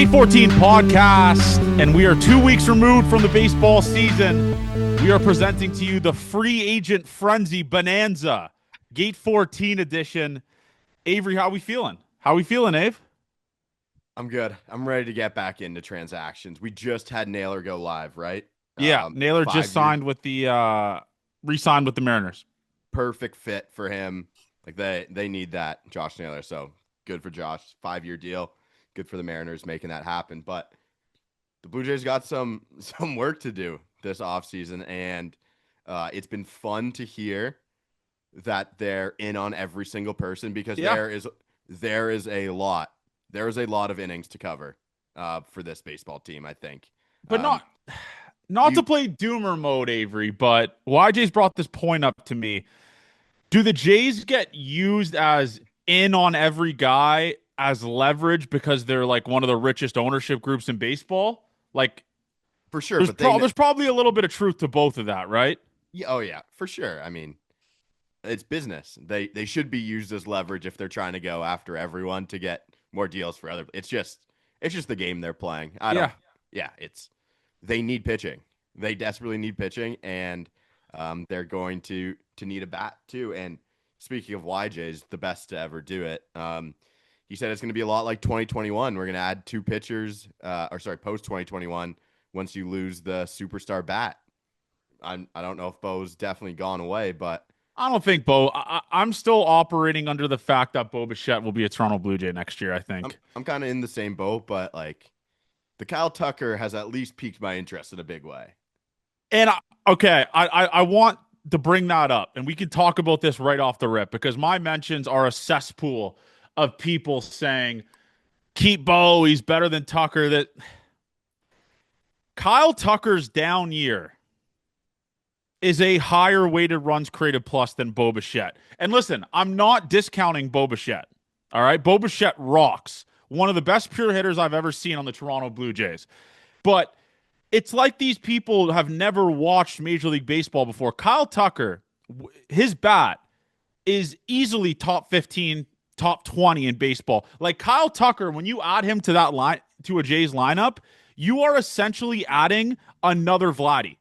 Gate 14 podcast, and we are 2 weeks removed from the baseball season. We are presenting to you the free agent frenzy bonanza, Gate 14 edition. Avery, how we feeling? How we feeling, Ave? I'm good. I'm ready to get back into transactions. We just had Naylor go live, right? Yeah, Naylor just signed with the re-signed with the Mariners. Perfect fit for him. Like they need that, Josh Naylor. So good for Josh. 5-year deal. Good for the Mariners making that happen. But the Blue Jays got some work to do this offseason, and it's been fun to hear that they're in on every single person because there is a lot. There is a lot of innings to cover for this baseball team, I think. But not to play doomer mode, Avery, but YJ's brought this point up to me. Do the Jays get used as in on every guy as leverage because they're like one of the richest ownership groups in baseball? Like, for sure, there's probably a little bit of truth to both of that, right? Yeah, oh yeah, for sure. I mean, it's business. They should be used as leverage if they're trying to go after everyone to get more deals for other. It's just the game they're playing. They need pitching. They desperately need pitching, and they're going to need a bat too. And speaking of YJ's, the best to ever do it. He said it's going to be a lot like 2021. We're going to add 2 pitchers, post 2021. Once you lose the superstar bat, I don't know if Bo's definitely gone away, but I don't think Bo. I'm still operating under the fact that Bo Bichette will be a Toronto Blue Jay next year. I think I'm kind of in the same boat, but like the Kyle Tucker has at least piqued my interest in a big way. And I want to bring that up, and we can talk about this right off the rip because my mentions are a cesspool of people saying, keep Bo, he's better than Tucker. That Kyle Tucker's down year is a higher weighted runs created plus than Bo Bichette. And listen, I'm not discounting Bo Bichette. All right? Bo Bichette rocks. One of the best pure hitters I've ever seen on the Toronto Blue Jays. But it's like these people have never watched Major League Baseball before. Kyle Tucker, his bat is easily top 15, top 20 in baseball. Like Kyle Tucker, when you add him to that line, to a Jays lineup, you are essentially adding another Vladdy.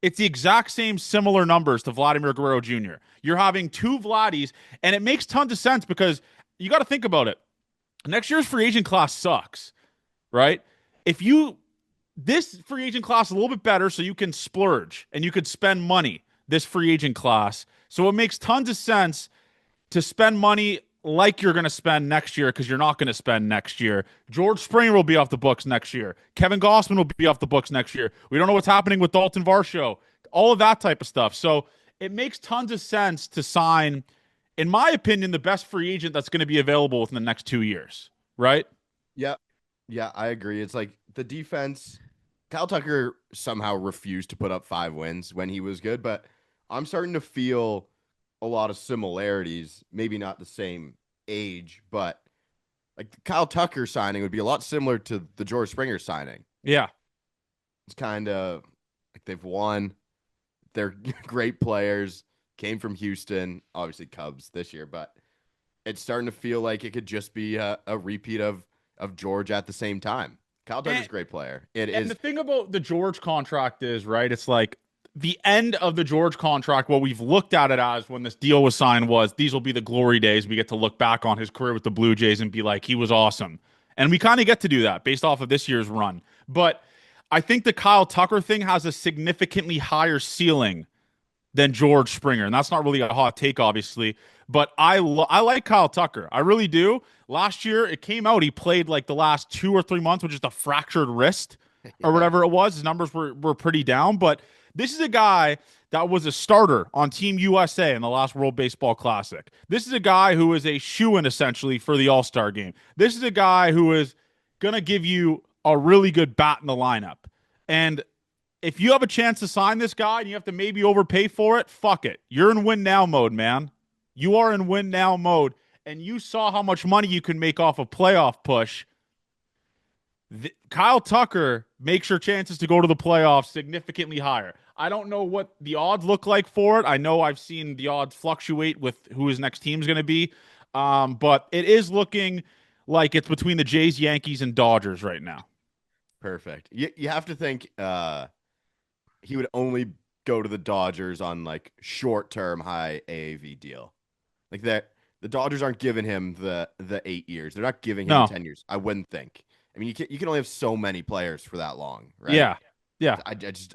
It's the exact same similar numbers to Vladimir Guerrero Jr. You're having 2 Vladdys, and it makes tons of sense because you got to think about it. Next year's free agent class sucks, right? This free agent class is a little bit better, so you can splurge and you could spend money this free agent class. So it makes tons of sense to spend money like you're going to spend next year because you're not going to spend next year. George Springer will be off the books next year. Kevin Gossman will be off the books next year. We don't know what's happening with Dalton Varsho. All of that type of stuff. So it makes tons of sense to sign, in my opinion, the best free agent that's going to be available within the next 2 years, right? Yeah, I agree. It's like the defense. Kyle Tucker somehow refused to put up 5 wins when he was good, but I'm starting to feel a lot of similarities, maybe not the same age, but like the Kyle Tucker signing would be a lot similar to the George Springer signing. Yeah. It's kind of like they've won. They're great players, came from Houston, obviously Cubs this year, but it's starting to feel like it could just be a repeat of George at the same time. Kyle Tucker's a great player. And the thing about the George contract is, right, it's like the end of the George contract, what we've looked at it as when this deal was signed was these will be the glory days. We get to look back on his career with the Blue Jays and be like, he was awesome. And we kind of get to do that based off of this year's run. But I think the Kyle Tucker thing has a significantly higher ceiling than George Springer. And that's not really a hot take, obviously. But I like Kyle Tucker. I really do. Last year, it came out. He played like the last 2 or 3 months with just a fractured wrist or whatever it was. His numbers were pretty down. But this is a guy that was a starter on Team USA in the last World Baseball Classic. This is a guy who is a shoo-in, essentially, for the All-Star game. This is a guy who is going to give you a really good bat in the lineup. And if you have a chance to sign this guy and you have to maybe overpay for it, fuck it. You're in win-now mode, man. You are in win-now mode. And you saw how much money you can make off a playoff push. Kyle Tucker makes your chances to go to the playoffs significantly higher. I don't know what the odds look like for it. I know I've seen the odds fluctuate with who his next team is going to be. But it is looking like it's between the Jays, Yankees, and Dodgers right now. Perfect. You have to think he would only go to the Dodgers on like short-term high AAV deal. Like that the Dodgers aren't giving him the 8 years. They're not giving him the No. 10 years. I wouldn't think. I mean, you can only have so many players for that long, right? Yeah. Yeah. I just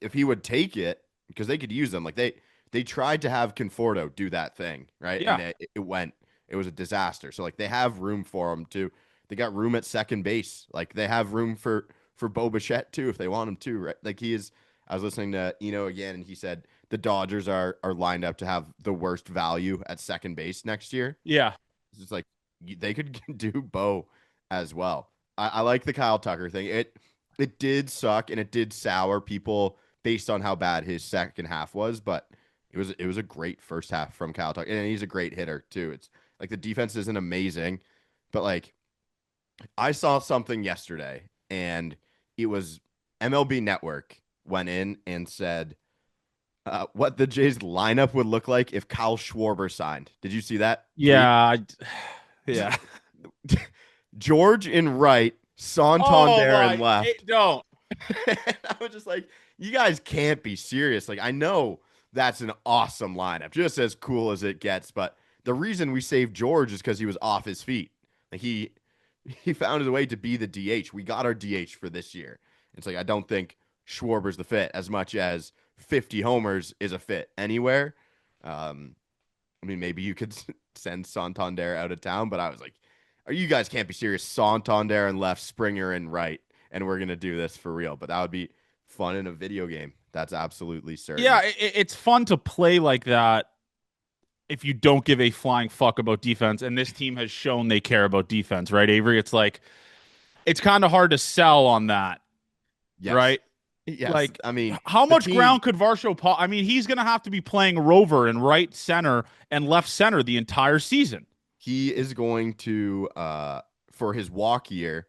if he would take it because they could use them. Like they tried to have Conforto do that thing, right? Yeah. And it was a disaster. So like they have room for him to. They got room at second base. Like they have room for Bo Bichette too if they want him to, right? Like he is. I was listening to again, and he said the Dodgers are lined up to have the worst value at second base next year. Yeah. It's just like they could do Bo as well. I like the Kyle Tucker thing. It did suck and it did sour people based on how bad his second half was, but it was a great first half from Kyle Tucker, and he's a great hitter too. It's like the defense isn't amazing, but like I saw something yesterday, and it was MLB Network went in and said what the Jays lineup would look like if Kyle Schwarber signed. Did you see that tweet? Yeah. Yeah. George in right, Oh Santander in my! left. Don't. And I was just like, you guys can't be serious. Like, I know that's an awesome lineup, just as cool as it gets. But the reason we saved George is because he was off his feet. Like he found his way to be the DH. We got our DH for this year. It's like I don't think Schwarber's the fit as much as 50 homers is a fit anywhere. I mean, maybe you could send Santander out of town, but I was like, you guys can't be serious. Santander and left, Springer and right, and we're gonna do this for real. But that would be fun in a video game. That's absolutely certain. Yeah, it's fun to play like that if you don't give a flying fuck about defense. And this team has shown they care about defense, right, Avery? It's like it's kind of hard to sell on that, Yes. right? Yes. Like, I mean, how the much team, ground could Varsho Paul? I mean, he's going to have to be playing rover in right center and left center the entire season. he is going to for his walk year,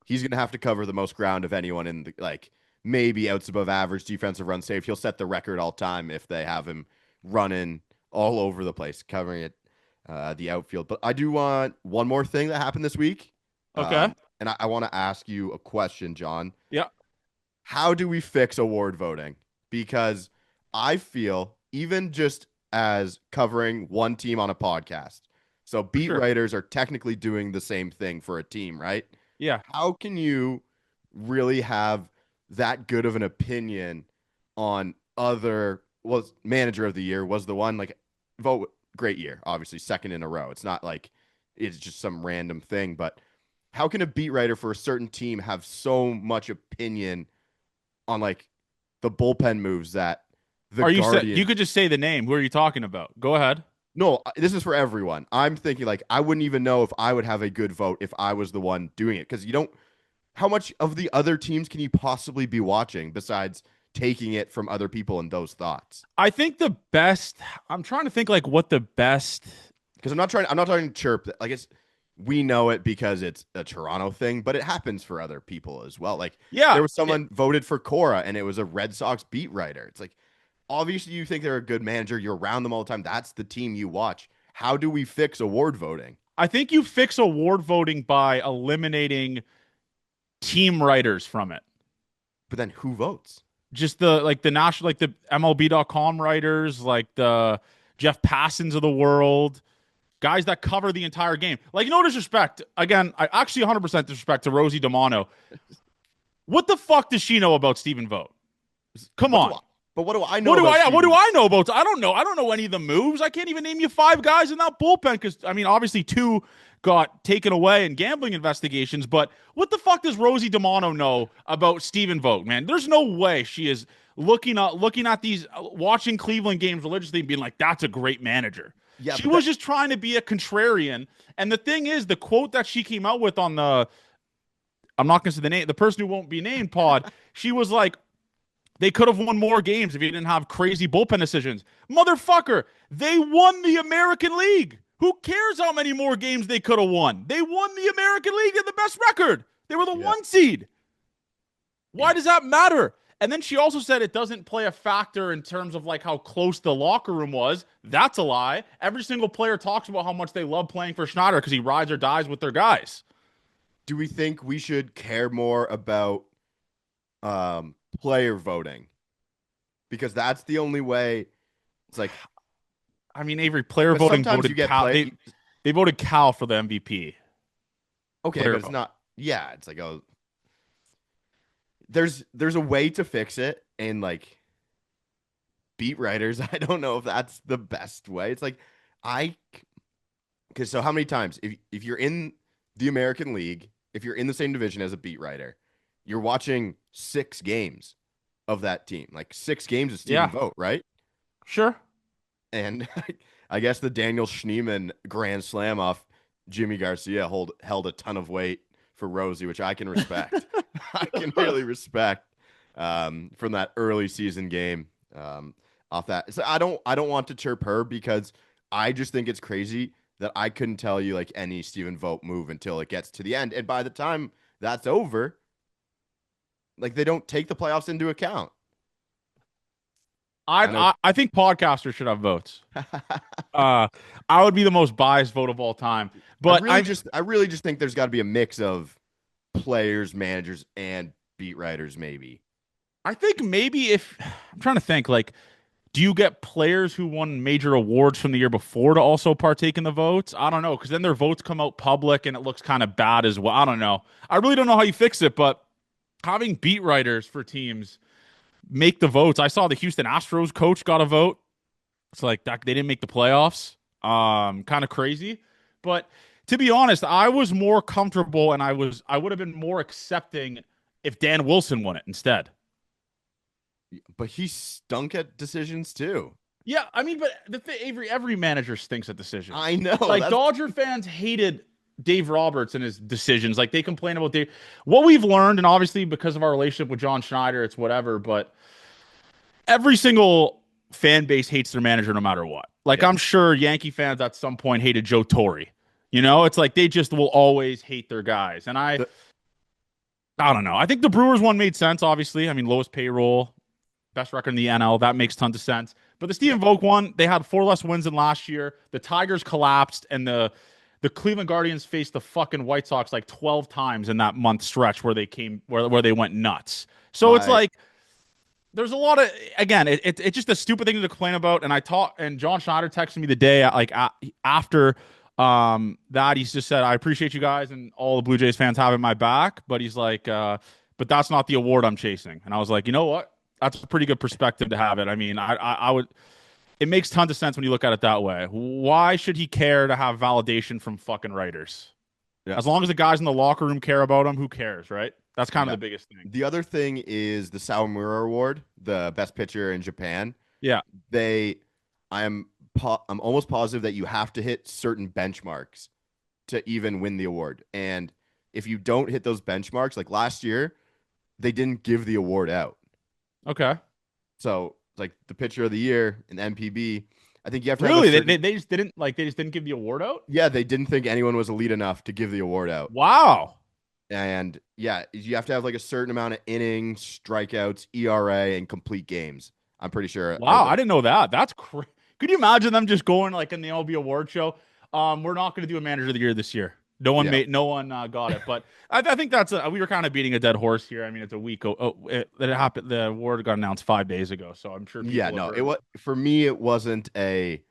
he's going to have to cover the most ground of anyone in the like maybe outs above average defensive run save. He'll set the record all time if they have him running all over the place, covering it the outfield. But I do want one more thing that happened this week. Okay. And I want to ask you a question, John. Yeah. How do we fix award voting? Because I feel even just as covering one team on a podcast, so beat Sure. writers are technically doing the same thing for a team, right? Yeah. How can you really have that good of an opinion on other was manager of the year was the one like vote great year, obviously second in a row. It's not like it's just some random thing, but how can a beat writer for a certain team have so much opinion on like the bullpen moves that the Are you Guardian. you could just say the name. Who are you talking about? Go ahead. No, this is for everyone. I'm thinking like I wouldn't even know if I would have a good vote if I was the one doing it because you don't. How much of the other teams can you possibly be watching besides taking it from other people and those thoughts? I think the best. I'm trying to think like what the best. Because I'm not trying to chirp like it's we know it because it's a Toronto thing, but it happens for other people as well. Like Yeah. there was someone voted for Cora and it was a Red Sox beat writer. It's like obviously you think they're a good manager, you're around them all the time. That's the team you watch. How do we fix award voting? I think you fix award voting by eliminating team writers from it. But then who votes? Just the national like the MLB.com writers, like the Jeff Passons of the world, guys that cover the entire game. Like no disrespect. Again, I actually 100% disrespect to Rosie D'Amano. What the fuck does she know about Stephen Vogt? Come on. But what do I know? What do I know about? I don't know. I don't know any of the moves. I can't even name you 5 guys in that bullpen because I mean, obviously 2 got taken away in gambling investigations. But what the fuck does Rosie D'Amano know about Stephen Vogt, man? There's no way she is looking at these, watching Cleveland games religiously and being like, "That's a great manager." Yeah, she was just trying to be a contrarian. And the thing is, the quote that she came out with on the, I'm not going to say the name, the person who won't be named pod, she was like, they could have won more games if you didn't have crazy bullpen decisions. Motherfucker, they won the American League. Who cares how many more games they could have won? They won the American League. They had the best record. They were the 1 seed. Why does that matter? And then she also said it doesn't play a factor in terms of like how close the locker room was. That's a lie. Every single player talks about how much they love playing for Schneider because he rides or dies with their guys. Do we think we should care more about player voting? Because that's the only way. It's like I mean, Avery, player because voting sometimes you voted get Cal. play. They voted Cal for the MVP. Okay, Player but it's vote. not. Yeah, it's like oh, there's a way to fix it, and like beat writers, I don't know if that's the best way. It's like I because so how many times if you're in the American League, if you're in the same division as a beat writer, you're watching 6 games of that team, like 6 games of Stephen Yeah, Vogt, right? sure. And I guess the Daniel Schneemann grand slam off Jimmy Garcia held a ton of weight for Rosie, which I can respect. I can really respect from that early season game off that. So I don't want to chirp her because I just think it's crazy that I couldn't tell you like any Stephen Vogt move until it gets to the end, and by the time that's over, like they don't take the playoffs into account. I know. I think podcasters should have votes. Uh, I would be the most biased vote of all time. But I really just think there's got to be a mix of players, managers, and beat writers, maybe. I think maybe if I'm trying to think, like, do you get players who won major awards from the year before to also partake in the votes? I don't know, because then their votes come out public and it looks kind of bad as well. I don't know. I really don't know how you fix it, but having beat writers for teams make the votes. I saw the Houston Astros coach got a vote. It's like that they didn't make the playoffs. Kind of crazy. But to be honest, I was more comfortable and I would have been more accepting if Dan Wilson won it instead. But he stunk at decisions too. Yeah, I mean, but Avery, every manager stinks at decisions. I know. Like Dodger fans hated Dave Roberts and his decisions. Like they complain about Dave. What we've learned, and obviously because of our relationship with John Schneider, it's whatever. But every single fan base hates their manager no matter what. Like Yeah. I'm sure Yankee fans at some point hated Joe Torre. You know, it's like they just will always hate their guys. And The- I don't know. I think the Brewers one made sense, obviously. I mean, lowest payroll, best record in the NL. That makes tons of sense. But the yeah. Steven Vogt one, they had 4 less wins than last year. The Tigers collapsed, and the Cleveland Guardians faced the fucking White Sox like 12 times in that month stretch where they came where they went nuts. So it's My like there's a lot of again, it's just a stupid thing to complain about. And I talked, and John Schneider texted me the day after that he's just said I appreciate you guys and all the Blue Jays fans having my back, but he's like, but that's not the award I'm chasing. And I was like, you know what? That's a pretty good perspective to have it. I mean, I would. It makes tons of sense when you look at it that way. Why should he care to have validation from fucking writers? yeah. As long as the guys in the locker room care about him, who cares, right? That's kind of Yeah. the biggest thing. The other thing is the Sawamura Award, the best pitcher in Japan. Yeah. They, I'm almost positive that you have to hit certain benchmarks to even win the award. And if you don't hit those benchmarks, like last year, they didn't give the award out. Okay. So like the pitcher of the year in MPB, I think you have to have a Really? certain, They just didn't give the award out? yeah, they didn't think anyone was elite enough to give the award out. Wow. And yeah, you have to have like a certain amount of innings, strikeouts, ERA, and complete games. I'm pretty sure. Wow, I didn't know that. That's crazy. Could you imagine them just going like in the LB award show? We're not going to do a manager of the year this year. Yeah. No one got it. But I think we were kind of beating a dead horse here. I mean, it's a week. It happened. The award got announced 5 days ago, so I'm sure. Yeah, no, it was for me. It wasn't a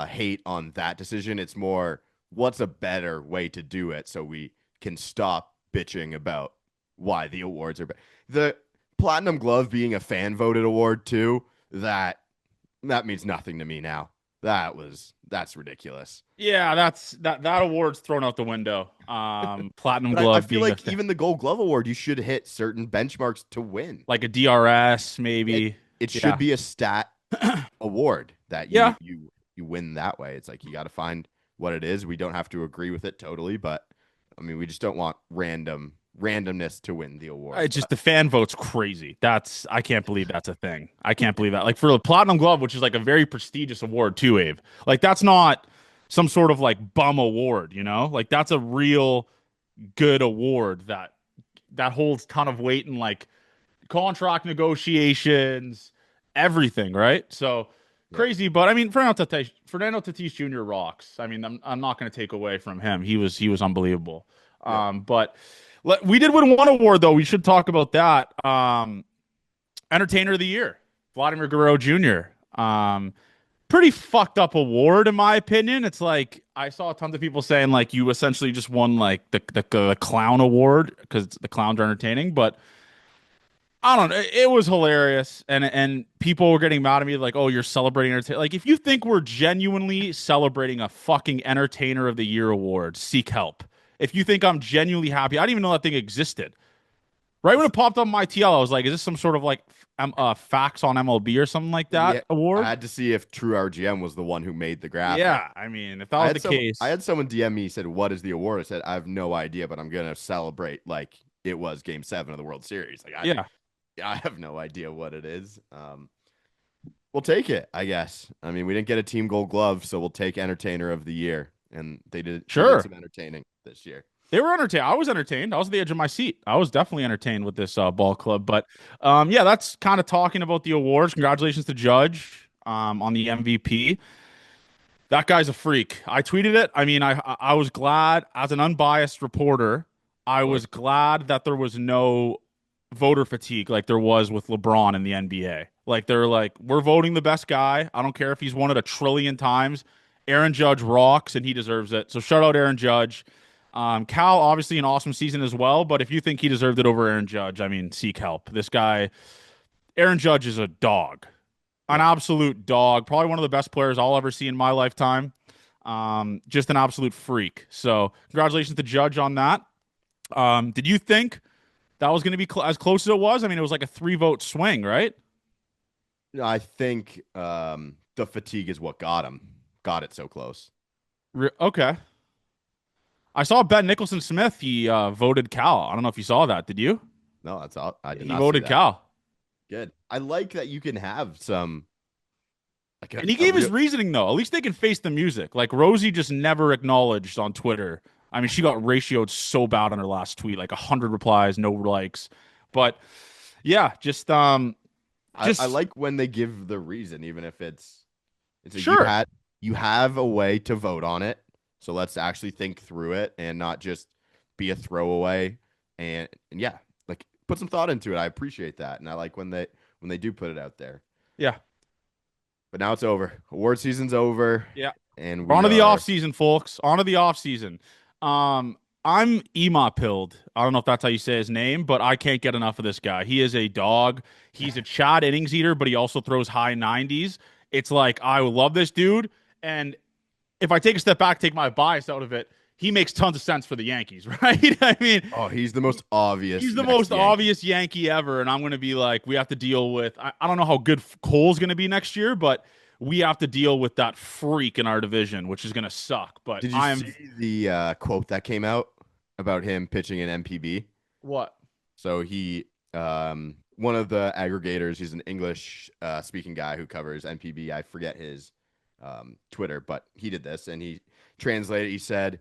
hate on that decision. It's more what's a better way to do it so we can stop bitching about why the awards are. The Platinum Glove being a fan voted award too. That means nothing to me now. That's ridiculous. Yeah, that award's thrown out the window. Platinum But Glove. I feel like even the Gold Glove Award, you should hit certain benchmarks to win. like a DRS, maybe. It Yeah. should be a stat award that Yeah. you win that way. It's like you got to find what it is. We don't have to agree with it totally, but I mean, we just don't want randomness to win the award. It's just the fan vote's crazy. I can't believe that's a thing. I can't believe that. Like for the Platinum Glove, which is like a very prestigious award too, Abe. Like that's not some sort of like bum award, you know? Like that's a real good award that holds ton of weight and like contract negotiations, everything, right? So Yep. crazy, but I mean, Fernando Tatis Jr. rocks. I mean, I'm not going to take away from him. He was unbelievable. Yep. But we did win one award though. We should talk about that. Entertainer of the Year, Vladimir Guerrero Jr. Pretty fucked up award in my opinion. It's like I saw tons of people saying like you essentially just won like the clown award because the clowns are entertaining, but I don't know. It was hilarious, and people were getting mad at me like, "Oh, you're celebrating entertainment." Like, if you think we're genuinely celebrating a fucking Entertainer of the Year award, seek help. If you think I'm genuinely happy, I didn't even know that thing existed. Right when it popped up on my TL, I was like, "Is this some sort of like facts on MLB or something like that Yeah, I award?" had to see if True RGM was the one who made the graphic. Yeah, I mean, if that was the I case, had someone DM me said, "What is the award?" I said, "I have no idea, but I'm gonna celebrate like it was Game 7 of the World Series." Like yeah, I have no idea what it is. We'll take it, I guess. I mean, we didn't get a Team Gold Glove, so we'll take Entertainer of the Year, and they did sure. some entertaining this year. They were entertained. I was entertained. I was at the edge of my seat. I was definitely entertained with this ball club. But yeah, that's kind of talking about the awards. Congratulations to Judge on the MVP. That guy's a freak. I tweeted it. I mean, I was glad as an unbiased reporter. Of I course, was glad that there was no voter fatigue like there was with LeBron in the NBA. Like they're like, we're voting the best guy. I don't care if he's won it a trillion times. Aaron Judge rocks and he deserves it. So shout out Aaron Judge. Cal, obviously an awesome season as well. But if you think he deserved it over Aaron Judge, I mean, seek help. This guy, Aaron Judge, is a dog, an yep. absolute dog. Probably one of the best players I'll ever see in my lifetime. Just an absolute freak. So congratulations to Judge on that. Did you think that was going to be as close as it was? I mean, it was like a 3 vote swing, right? I think the fatigue is what got it so close. Okay. I saw Ben Nicholson Smith. He voted Cal. I don't know if you saw that. Did you? No, that's all. I did He not see voted that. Cal. Good. I like that you can have some like And he a gave his real. reasoning, though. At least they can face the music. Like Rosie just never acknowledged on Twitter. I mean, she got ratioed so bad on her last tweet, like 100 replies, no likes. But yeah, I just like when they give the reason, even if it's a sure. you have a way to vote on it. So let's actually think through it and not just be a throwaway. And yeah, like put some thought into it. I appreciate that, and I like when they do put it out there. Yeah. But now it's over. Award season's over, Yeah. and On we to the off are. season, folks. On to the off season. I'm Ema pilled. I don't know if that's how you say his name, but I can't get enough of this guy. He is a dog. He's a Chad innings eater, but he also throws high 90s. It's like I love this dude, and if I take a step back, take my bias out of it, he makes tons of sense for the Yankees, right? I mean, Oh, he's the most obvious he's the next most Yankee. obvious Yankee ever, and I'm going to be like, we have to deal with. I don't know how good Cole's going to be next year, but we have to deal with that freak in our division, which is going to suck. But Did you I'm see the quote that came out about him pitching an MPB? what? So he, one of the aggregators, he's an English speaking guy who covers NPB. I forget his Twitter, but he did this and he translated. He said,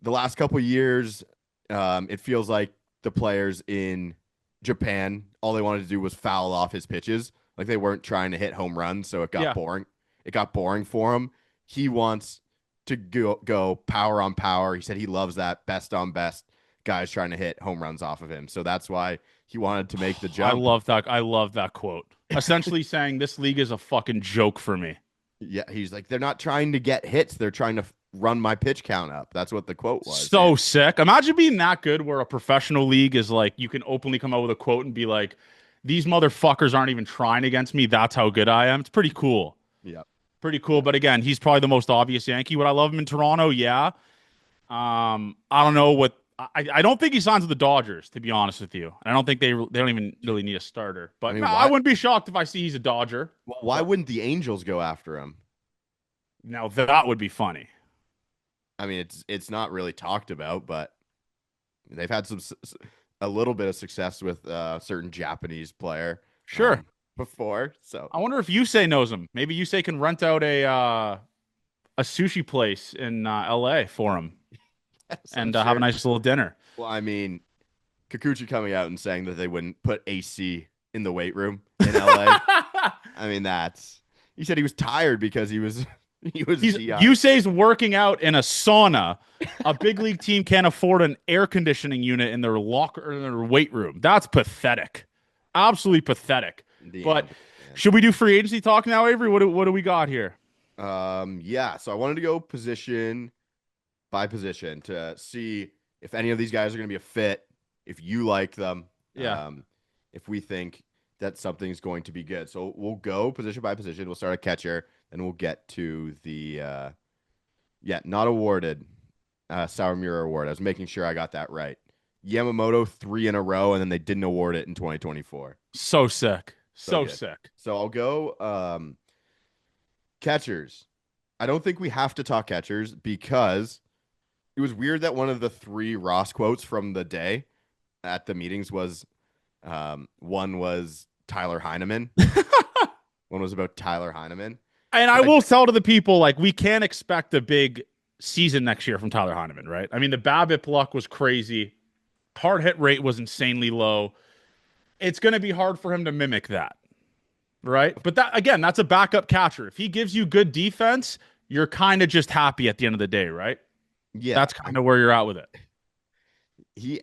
the last couple years, it feels like the players in Japan, all they wanted to do was foul off his pitches. Like they weren't trying to hit home runs, so it got Yeah, boring. It got boring for him. He wants to go power on power. He said he loves that best on best guys trying to hit home runs off of him. So that's why he wanted to make the I jump. love that. I love that quote. Essentially saying this league is a fucking joke for me. Yeah, he's like, they're not trying to get hits. They're trying to run my pitch count up. That's what the quote was. And So sick. Imagine being that good where a professional league is like you can openly come out with a quote and be like, these motherfuckers aren't even trying against me. That's how good I am. It's pretty cool. yeah, Pretty cool. But again, he's probably the most obvious Yankee. Would I love him in Toronto? Yeah. I don't know what I don't think he signs with the Dodgers, to be honest with you. I don't think they don't even really need a starter. I But no, mean, I wouldn't be shocked if I see he's a Dodger. why But wouldn't the Angels go after him? now that would be funny. I mean, it's not really talked about, but they've had a little bit of success with a certain Japanese player Sure. before. So I wonder if Yusei knows him. Maybe Yusei can rent out a sushi place in LA for him and have a sure. nice little dinner. Well, I mean, Kikuchi coming out and saying that they wouldn't put AC in the weight room in LA. I mean, he said he was tired because he was he was dehydrated. Yusei's working out in a sauna. A big league team can't afford an air conditioning unit in their locker in their weight room. That's pathetic. Absolutely pathetic. But should we do free agency talk now, Avery? What do we got here? Yeah. So I wanted to go position by position to see if any of these guys are going to be a fit, if you like them, Yeah. if we think that something's going to be good. So we'll go position by position. We'll start at catcher, and we'll get to the not awarded Sawamura Award. I was making sure I got that right. Yamamoto 3 in a row, and then they didn't award it in 2024. So sick. So sick. So I'll go catchers. I don't think we have to talk catchers because it was weird that one of the 3 Ross quotes from the day at the meetings was one was Tyler Heineman. One was about Tyler Heineman. And I will tell to the people, like, we can't expect a big season next year from Tyler Heineman, right? I mean, the BABIP luck was crazy. Hard hit rate was insanely low. It's going to be hard for him to mimic that, right? But that, again, that's a backup catcher. If he gives you good defense, you're kind of just happy at the end of the day, right? Yeah. That's kind of where you're at with it. He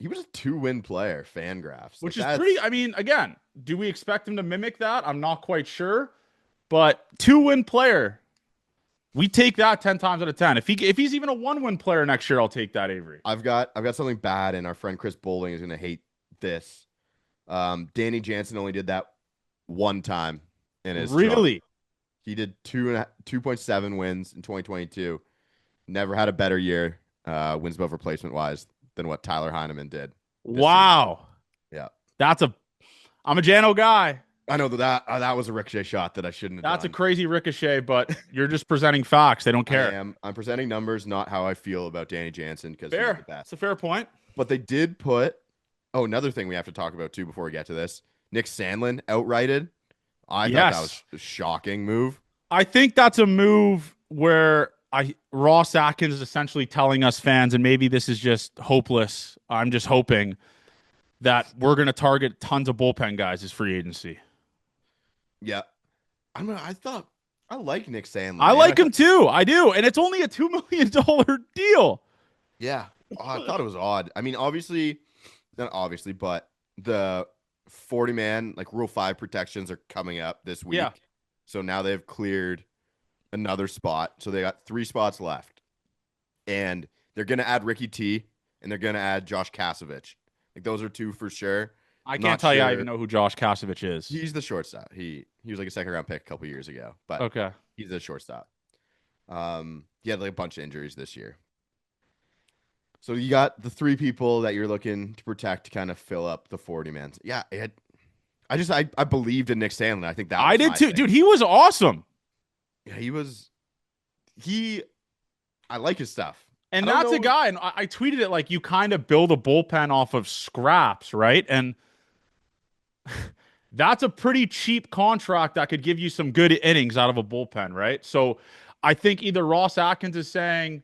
was a 2-win player, Fangraphs. Which is pretty, I mean, again, do we expect him to mimic that? I'm not quite sure. But 2-win player, we take that 10 times out of 10. If he's even a 1-win player next year, I'll take that, Avery. I've got something bad, and our friend Chris Bowling is going to hate this. Danny Jansen only did that one time in his really. He did 2.7 wins in 2022. Never had a better year, wins above replacement wise, than what Tyler Heineman did. Wow. Season. Yeah. I'm a Jano guy. I know that was a ricochet shot that I shouldn't have done. That's a crazy ricochet, but you're just presenting facts. They don't care. I'm presenting numbers, not how I feel about Danny Jansen, because he's the best. That's a fair point. But they did put another thing we have to talk about too before we get to this. Nick Sandlin outrighted. I thought that was a shocking move. I think that's a move where Ross Atkins is essentially telling us fans, and maybe this is just hopeless. I'm just hoping that we're going to target tons of bullpen guys as free agency. Yeah. I thought I like Nick Sandlin. I like him too. I do. And it's only a $2 million deal. Yeah. I thought it was odd. I mean, not obviously, but the 40-man, like Rule 5 protections are coming up this week. Yeah. So now they've cleared another spot. So they got 3 spots left. And they're going to add Ricky T, and they're going to add Josh Kasevich. Like, those are 2 for sure. I can't tell you I even know who Josh Kasevich is. He's the shortstop. He was like a 2nd-round pick a couple years ago. But okay. He's a shortstop. He had like a bunch of injuries this year. So you got the 3 people that you're looking to protect to kind of fill up the 40-man. Yeah, I believed in Nick Sandlin. I think that was I did too. Dude, he was awesome. Yeah, I like his stuff. And that's a guy, and I tweeted it like, you kind of build a bullpen off of scraps, right? And that's a pretty cheap contract that could give you some good innings out of a bullpen, right? So I think either Ross Atkins is saying,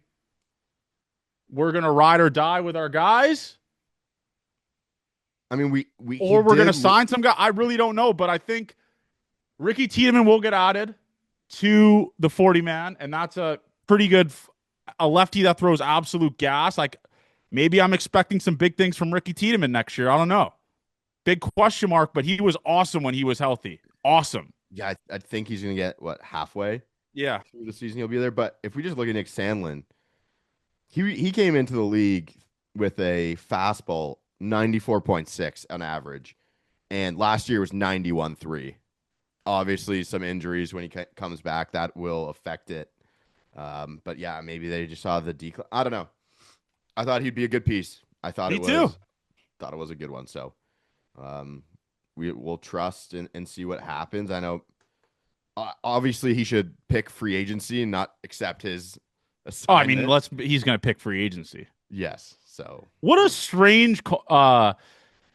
we're going to ride or die with our guys. I mean, we're going to sign some guy. I really don't know, but I think Ricky Tiedemann will get added to the 40-man, and that's a pretty good a lefty that throws absolute gas. Like, maybe I'm expecting some big things from Ricky Tiedemann next year. I don't know. Big question mark, but he was awesome when he was healthy. Awesome. Yeah, I think he's going to get, halfway? Yeah. Through the season he'll be there. But if we just look at Nick Sandlin, he came into the league with a fastball 94.6 on average, and last year was 91.3. Obviously, some injuries when he comes back that will affect it. But yeah, maybe they just saw the decline. I don't know. I thought he'd be a good piece. Thought it was a good one. So, we will trust and see what happens. I know. Obviously, he should pick free agency and not accept his assignment. I mean, he's going to pick free agency. Yes. So what a strange,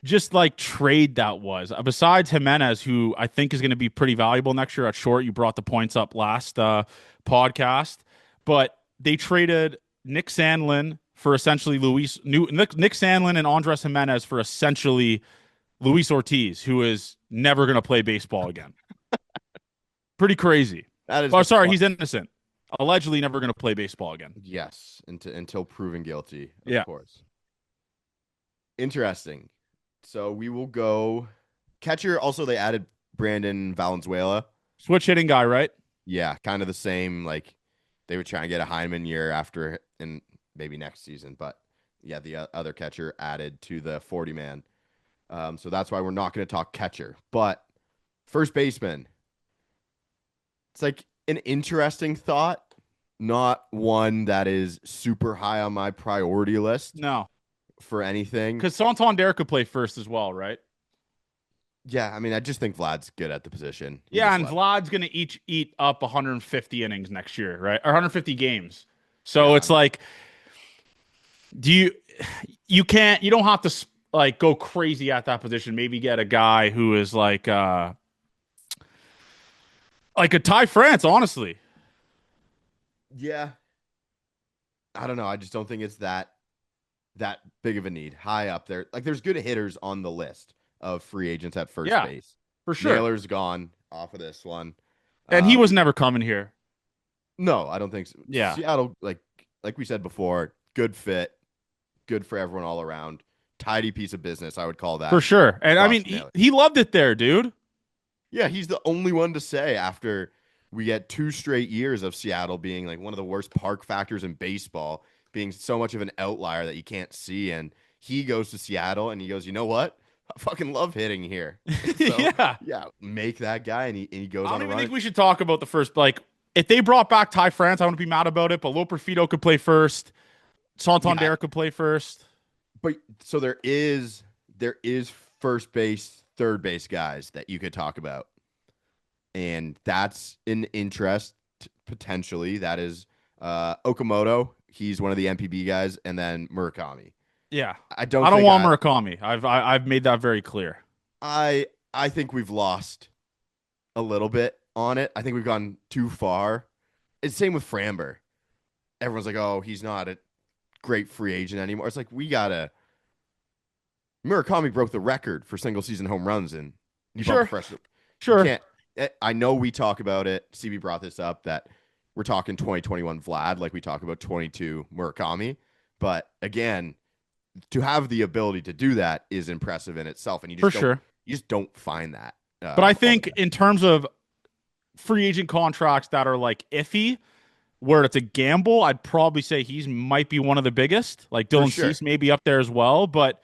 just like trade that was. Besides Jimenez, who I think is going to be pretty valuable next year at short. You brought the points up last podcast, but they traded Nick Sandlin for essentially Nick Sandlin and Andres Jimenez for essentially Luis Ortiz, who is never going to play baseball again. Pretty crazy. That is Oh, the sorry, fun. he's innocent. Allegedly never going to play baseball again. Yes, until proven guilty, of Yeah. course. Interesting. So we will go catcher. Also, they added Brandon Valenzuela. Switch hitting guy, right? Yeah, kind of the same. Like they would try and get a Heineman year after, and maybe next season. But yeah, the other catcher added to the 40 man. So that's why we're not going to talk catcher. But first baseman, it's like an interesting thought, not one that is super high on my priority list No, for anything. because Santander could play first as well, right? Yeah, I mean, I just think Vlad's good at the position. He Yeah, just and left. Vlad's going to eat up 150 innings next year, right? Or 150 games. So Yeah, it's like, do you don't have to like go crazy at that position. Maybe get a guy who is like a Ty France, honestly. yeah. I don't know. I just don't think it's that big of a need. High up there, like there's good hitters on the list of free agents at first Yeah, base. for sure. Naylor's gone off of this one. And he was Um, never coming here. no, I don't think so. Yeah, Seattle, like we said before, good fit, good for everyone all around. Tidy piece of business, I would call for that. sure. And I Josh mean, Naylor. he loved it there, dude. Yeah, he's the only one to say after we get 2 straight years of Seattle being like one of the worst park factors in baseball, being so much of an outlier that you can't see. And he goes to Seattle and he goes, you know what? I fucking love hitting here. So Yeah. yeah, make that guy, and he goes I on don't a even run. think we should talk about the first. Like, if they brought back Ty France, I wouldn't be mad about it. But Loperfido could play first. Yeah, Santander could play first. but so there is first base, third base guys that you could talk about, and that's an interest potentially. That is Okamoto. He's one of the MPB guys, and then Murakami. Yeah, I don't I don't think want Murakami. I've made that very clear. I think we've lost a little bit on it. I think we've gone too far. It's same with Framber. Everyone's like, "Oh, he's not a great free agent anymore." It's like we gotta. Murakami broke the record for single season home runs, and you bump Sure, fresh. You sure, can't. I know we talk about it. CB brought this up that we're talking 2021 Vlad like we talk about 22 Murakami, but again, to have the ability to do that is impressive in itself, and for sure. you just don't find that. But I All the think time. in terms of free agent contracts that are like iffy, where it's a gamble, I'd probably say he's might be one of the biggest. Like For Dylan sure. Cease may be up there as well, but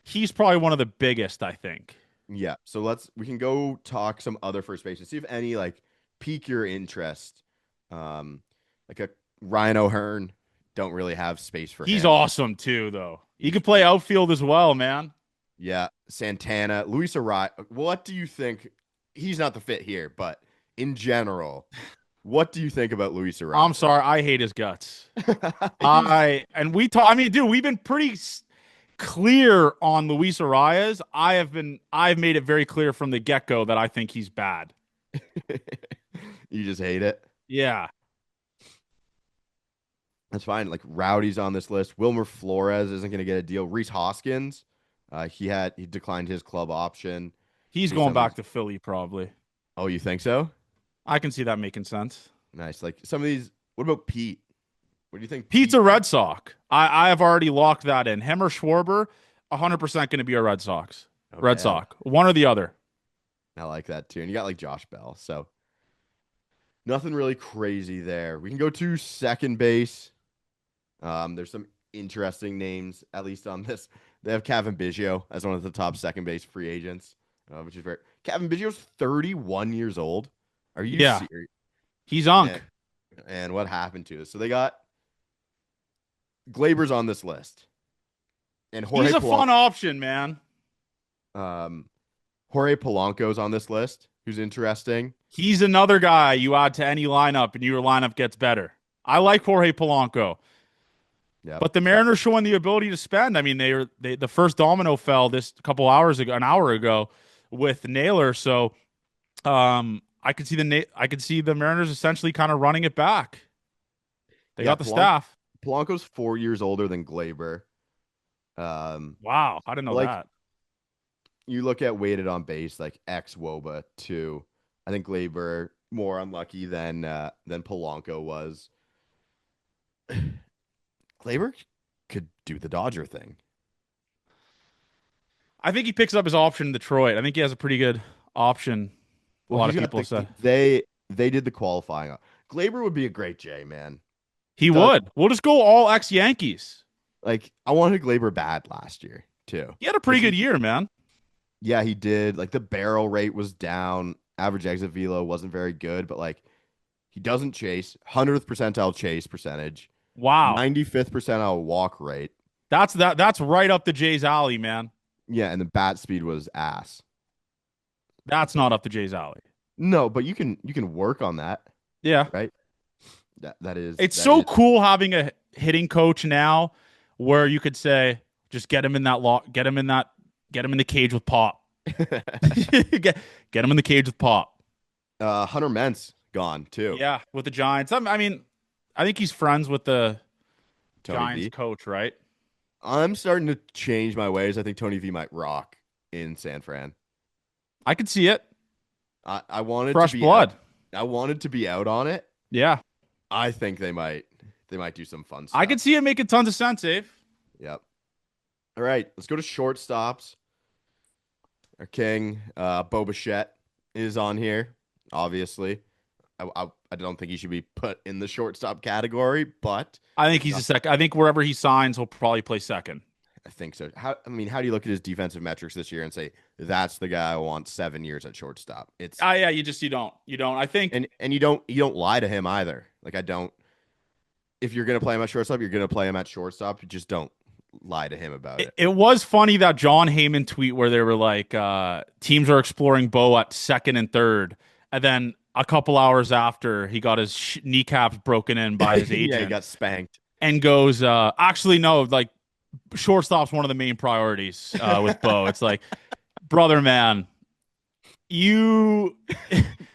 he's probably one of the biggest, I think. Yeah. So we can go talk some other first bases. See if any like pique your interest. Like a Ryan O'Hearn. Don't really have space for He's him. awesome too, though. He He's could play outfield as well, man. Yeah. Santana, Luis Arraez. What do you think? He's not the fit here, but in general, what do you think about Luis I'm Arraez? sorry, I hate his guts. He's I and we talk. I mean, dude, we've been pretty clear on Luis Arias. I've made it very clear from the get go that I think he's bad. you just hate it. Yeah, That's fine. Like Rowdy's on this list. Wilmer Flores isn't going to get a deal. Reese Hoskins, he declined his club option. he's Based going on back these. to Philly probably. Oh, you think so? I can see that making sense. Nice. Like some of these. What about Pete? What do you think? Pete's Pete? a Red Sox. I have already locked that in. Him or Schwarber, 100% going to be a Red Sox. Red Okay, Sox, one or the other. I like that too. And you got like Josh Bell. So nothing really crazy there. We can go to second base. There's some interesting names, at least on this. They have Kevin Biggio as one of the top second base free agents, which is very. Kevin Biggio's 31 years old. Are you Yeah, serious? he's And, Unk. and what happened to us? So they got Glaber's on this list, and He's a fun option, man. Um, Jorge Polanco's on this list, who's interesting. He's another guy you add to any lineup, and your lineup gets better. I like Jorge Polanco. Yep. But the Mariners showing the ability to spend. I mean, the first domino fell this couple hours ago, an hour ago, with Naylor. So, I could see the Mariners essentially kind of running it back. They Yeah, got the staff. Polanco's 4 years older than Glaber. Um, Wow, I didn't know like that. you look at weighted on base, like ex Woba too. I think Glaber more unlucky than Polanco was. Glaber could do the Dodger thing. I think he picks up his option in Detroit. I think he has a pretty good option. A Well, lot he's of got people the said they did the qualifying. Glaber would be a great J, man. he Does would. We'll just go all ex Yankees. like I wanted Glaber bad last year too. He had a pretty Because good year, man. yeah, he did. Like the barrel rate was down. Average exit velo wasn't very good, but like he doesn't chase. 100th percentile chase percentage. Wow. 95th percentile walk rate. That's right up the Jays alley, man. Yeah, and the bat speed was ass. That's not up the Jays alley. No, but you can work on that, Yeah. right? That is It's that so is cool having a hitting coach now where you could say, just get him in that lock, get him in the cage with Pop. Get him in the cage with Pop. Hunter Mentz gone too. Yeah, with the Giants. I mean, I think he's friends with the Tony Giants V. coach, right? I'm starting to change my ways. I think Tony V might rock in San Fran. I could see it. I wanted to Fresh be out. blood. I wanted to be out on it. Yeah. I think they might do some fun I stuff. could see it making tons of sense, Dave. Yep. All right, let's go to shortstops. Our king, Bo Bichette, is on here. Obviously, I don't think he should be put in the shortstop category, but I think he's a second. I think wherever he signs, he'll probably play second. I think so. How do you look at his defensive metrics this year and say that's the guy I want 7 years at shortstop? It's Yeah, you don't. I think and you don't lie to him either. Like I don't. If you're gonna play him at shortstop, you're gonna play him at shortstop. You just don't lie to him about it. it was funny that John Heyman tweet where they were like, teams are exploring Bo at second and third, and then a couple hours after he got his kneecaps broken in by his Yeah, he agent got spanked. and goes, actually no, like shortstop's one of the main priorities with Bo. It's like, brother, man, you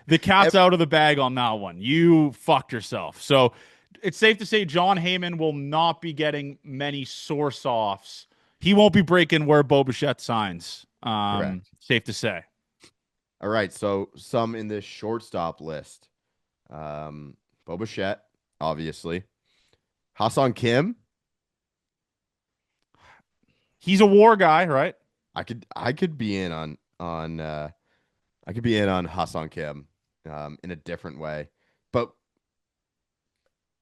the cat's out of the bag on that one. You fucked yourself. So it's safe to say John Heyman will not be getting many source offs. He won't be breaking where Bo Bichette signs. Correct. Safe to say. All right, so some in this shortstop list. Bo Bichette, obviously. Hassan Kim. He's a war guy, right? I could be in on I could be in on Hassan Kim in a different way. But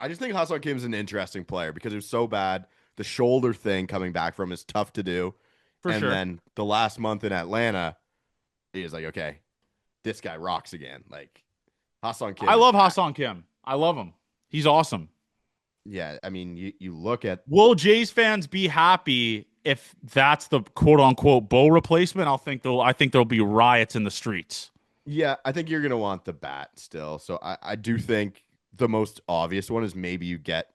I just think Hassan Kim's an interesting player because it was so bad. The shoulder thing coming back from is tough to do. For and sure. then the last month in Atlanta, he is like, okay, this guy rocks again. Like Hassan Kim. I is love back. Hassan Kim. I love him. He's awesome. Yeah, I mean, you look at Will Jays fans be happy if that's the quote unquote Bo replacement? I think there'll be riots in the streets. yeah, I think you're gonna want the bat still. So I do think the most obvious one is maybe you get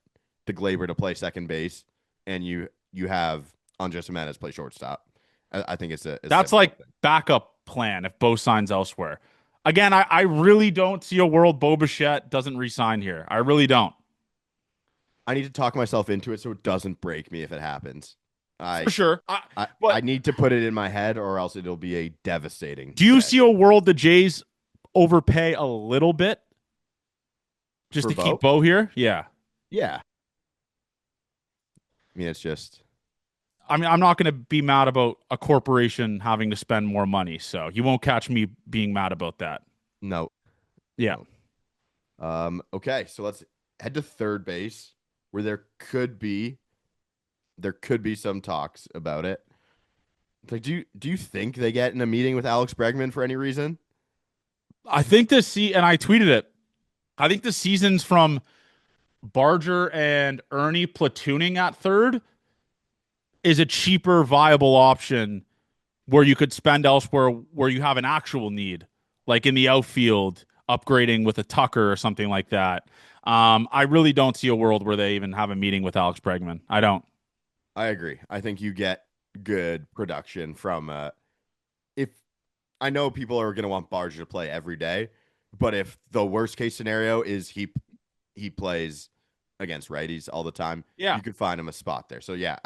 the Glaber to play second base and you have Andres Jimenez play shortstop. I think it's a That's simple like thing. backup plan if Bo signs elsewhere. Again, I really don't see a world Bo Bichette doesn't resign here. I really don't. I need to talk myself into it so it doesn't break me if it happens. For sure. But I need to put it in my head or else it'll be a devastating. do you day. see a world the Jays overpay a little bit just For to keep Bo here? Yeah. Yeah. I mean, it's just I mean, I'm not going to be mad about a corporation having to spend more money, so you won't catch me being mad about that. no. Yeah. No. Okay, so let's head to third base where there could be some talks about it. It's like, do you think they get in a meeting with Alex Bregman for any reason? I think and I tweeted it. I think the seasons from Barger and Ernie platooning at third is a cheaper, viable option where you could spend elsewhere where you have an actual need, like in the outfield, upgrading with a Tucker or something like that. I really don't see a world where they even have a meeting with Alex Bregman. I don't. I agree. I think you get good production from if I know people are going to want Barger to play every day, but if the worst case scenario is he plays against righties all the time, Yeah, you could find him a spot there. So yeah,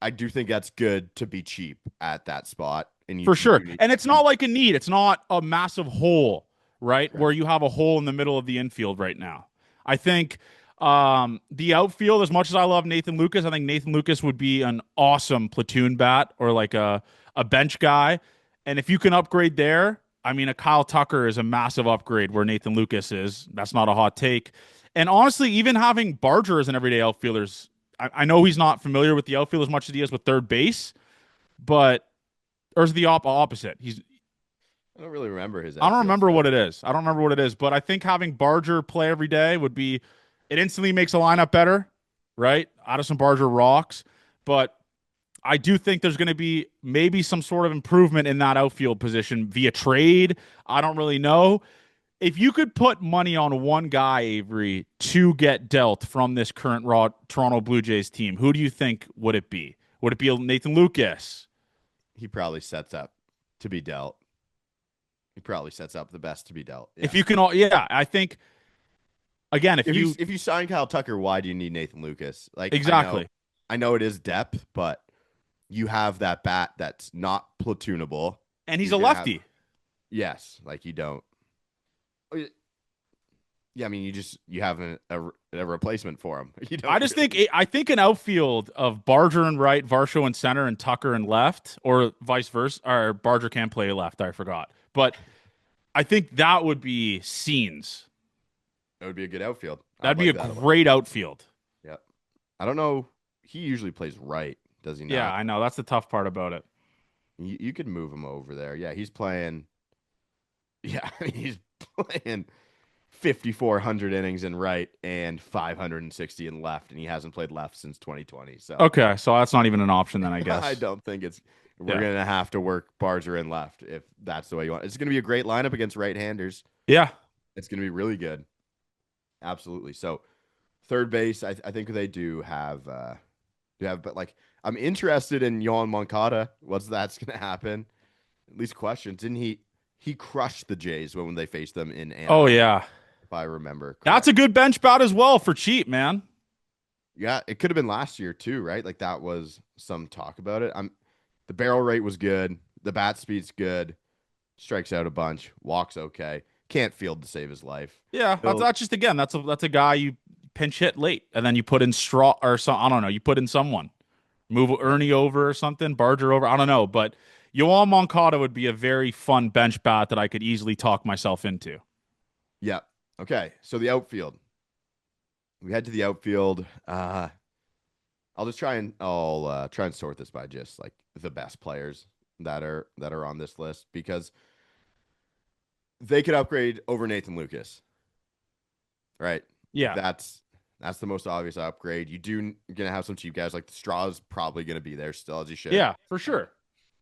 I do think that's good to be cheap at that spot, and for you sure. do need And it's not like a need. It's not a massive hole, right? okay. Where you have a hole in the middle of the infield right now. I think the outfield, as much as I love Nathan Lucas, I think Nathan Lucas would be an awesome platoon bat or like a bench guy. And if you can upgrade there, I mean, a Kyle Tucker is a massive upgrade where Nathan Lucas is. That's not a hot take. And honestly, even having Barger as an everyday outfielder, I know he's not familiar with the outfield as much as he is with third base, but or is the opposite? I don't really remember his I don't outfield remember stuff. what it is. I don't remember what it is, but I think having Barger play every day would be it instantly makes a lineup better, right? Addison Barger rocks, but I do think there's going to be maybe some sort of improvement in that outfield position via trade. I don't really know. If you could put money on one guy, Avery, to get dealt from this current raw Toronto Blue Jays team, who do you think would it be? Would it be Nathan Lucas? He probably sets up to be dealt. He probably sets up the best to be dealt. If Yeah. you can, yeah, I think again, if you If you sign Kyle Tucker, why do you need Nathan Lucas? Like exactly, I know it is depth, but you have that bat that's not platoonable. and he's You're a gonna have lefty. yes, like you don't. Yeah, I mean you have a replacement for him. You don't. I just think I think an outfield of Barger and right, Varsho in center, and Tucker in left, or vice versa. Or Barger can't play left. I forgot, but I think that would be scenes. It would be a good outfield. That'd I'd be a like that a lot. great outfield. Yep. I don't know. He usually plays right, does he Yeah, not? I know. That's the tough part about it. You could move him over there. Yeah, he's playing. Yeah, I mean, he's playing 5,400 innings in right and 560 in left, and he hasn't played left since 2020. So Okay, so that's not even an option then, I I guess. don't think it's. We're Yeah. gonna have to work Barger in left if that's the way you want. It's gonna be a great lineup against right-handers. Yeah. It's gonna be really good. Absolutely. So third base, I think they but like I'm interested in Yohan Moncada. What's that's gonna happen? At least questions. Didn't he crushed the Jays when they faced them in Oh Anaheim, yeah. if I remember That's a correctly. good bench bout as well for cheap, man. Yeah, it could have been last year too, right? Like that was some talk about it. The barrel rate was good, the bat speed's good, strikes out a bunch, walks okay, can't field to save his life. Yeah, He'll that's just again, that's a guy you pinch hit late, and then you put in straw or some. I don't know. You put in someone, move Yep. Ernie over or something, Barger over. I don't know, but Yoel Moncada would be a very fun bench bat that I could easily talk myself into. Yep. Okay. So the outfield. We head to the outfield. I'll try and sort this by just like the best players that are on this list because they could upgrade over Nathan Lucas. Right? Like Yeah, that's the most obvious upgrade. You're gonna have some cheap guys like the Straw's probably gonna be there still as he should. yeah, for sure.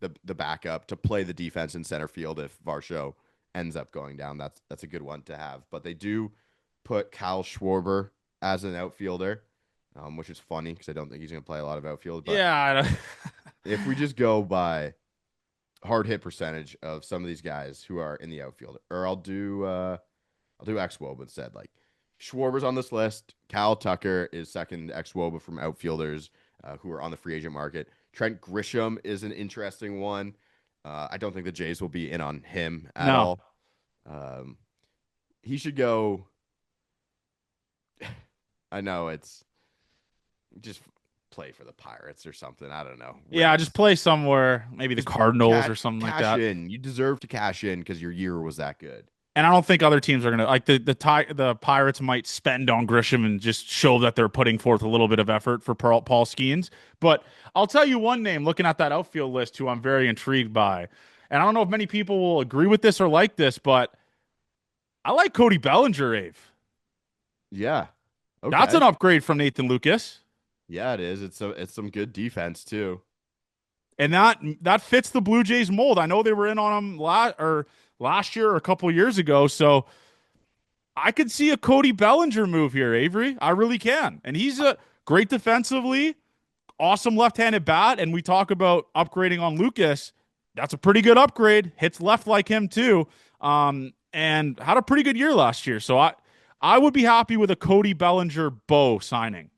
The backup to play the defense in center field if Varsho ends up going down. That's a good one to have. But they do put Kyle Schwarber as an outfielder, which is funny because I don't think he's going to play a lot of outfield. But Yeah, if we just go by hard hit percentage of some of these guys who are in the outfield, or I'll do ex-Woba instead. Like Schwarber's on this list. Cal Tucker is second ex-Woba from outfielders who are on the free agent market. Trent Grisham is an interesting one. I don't think the Jays will be in on him at no. all. He should go. I know it's just play for the Pirates or something. I don't know. Yeah, just play somewhere, maybe the Just Cardinals or something like cash that. in. You deserve to cash in because your year was that good. And I don't think other teams are gonna like the Pirates might spend on Grisham and just show that they're putting forth a little bit of effort for Paul Skeens. But I'll tell you one name looking at that outfield list who I'm very intrigued by. And I don't know if many people will agree with this or like this, but I like Cody Bellinger, Ave. Yeah. That's Okay. an upgrade from Nathan Lucas. Yeah, it is. It's some good defense too. And that fits the Blue Jays mold. I know they were in on him last year or a couple years ago, so I could see a Cody Bellinger move here, Avery. I really can. And he's a great defensively, awesome left-handed bat. And we talk about upgrading on Lucas. That's a pretty good upgrade. Hits left like him too. And had a pretty good year last year. So I would be happy with a Cody Bellinger Bo signing.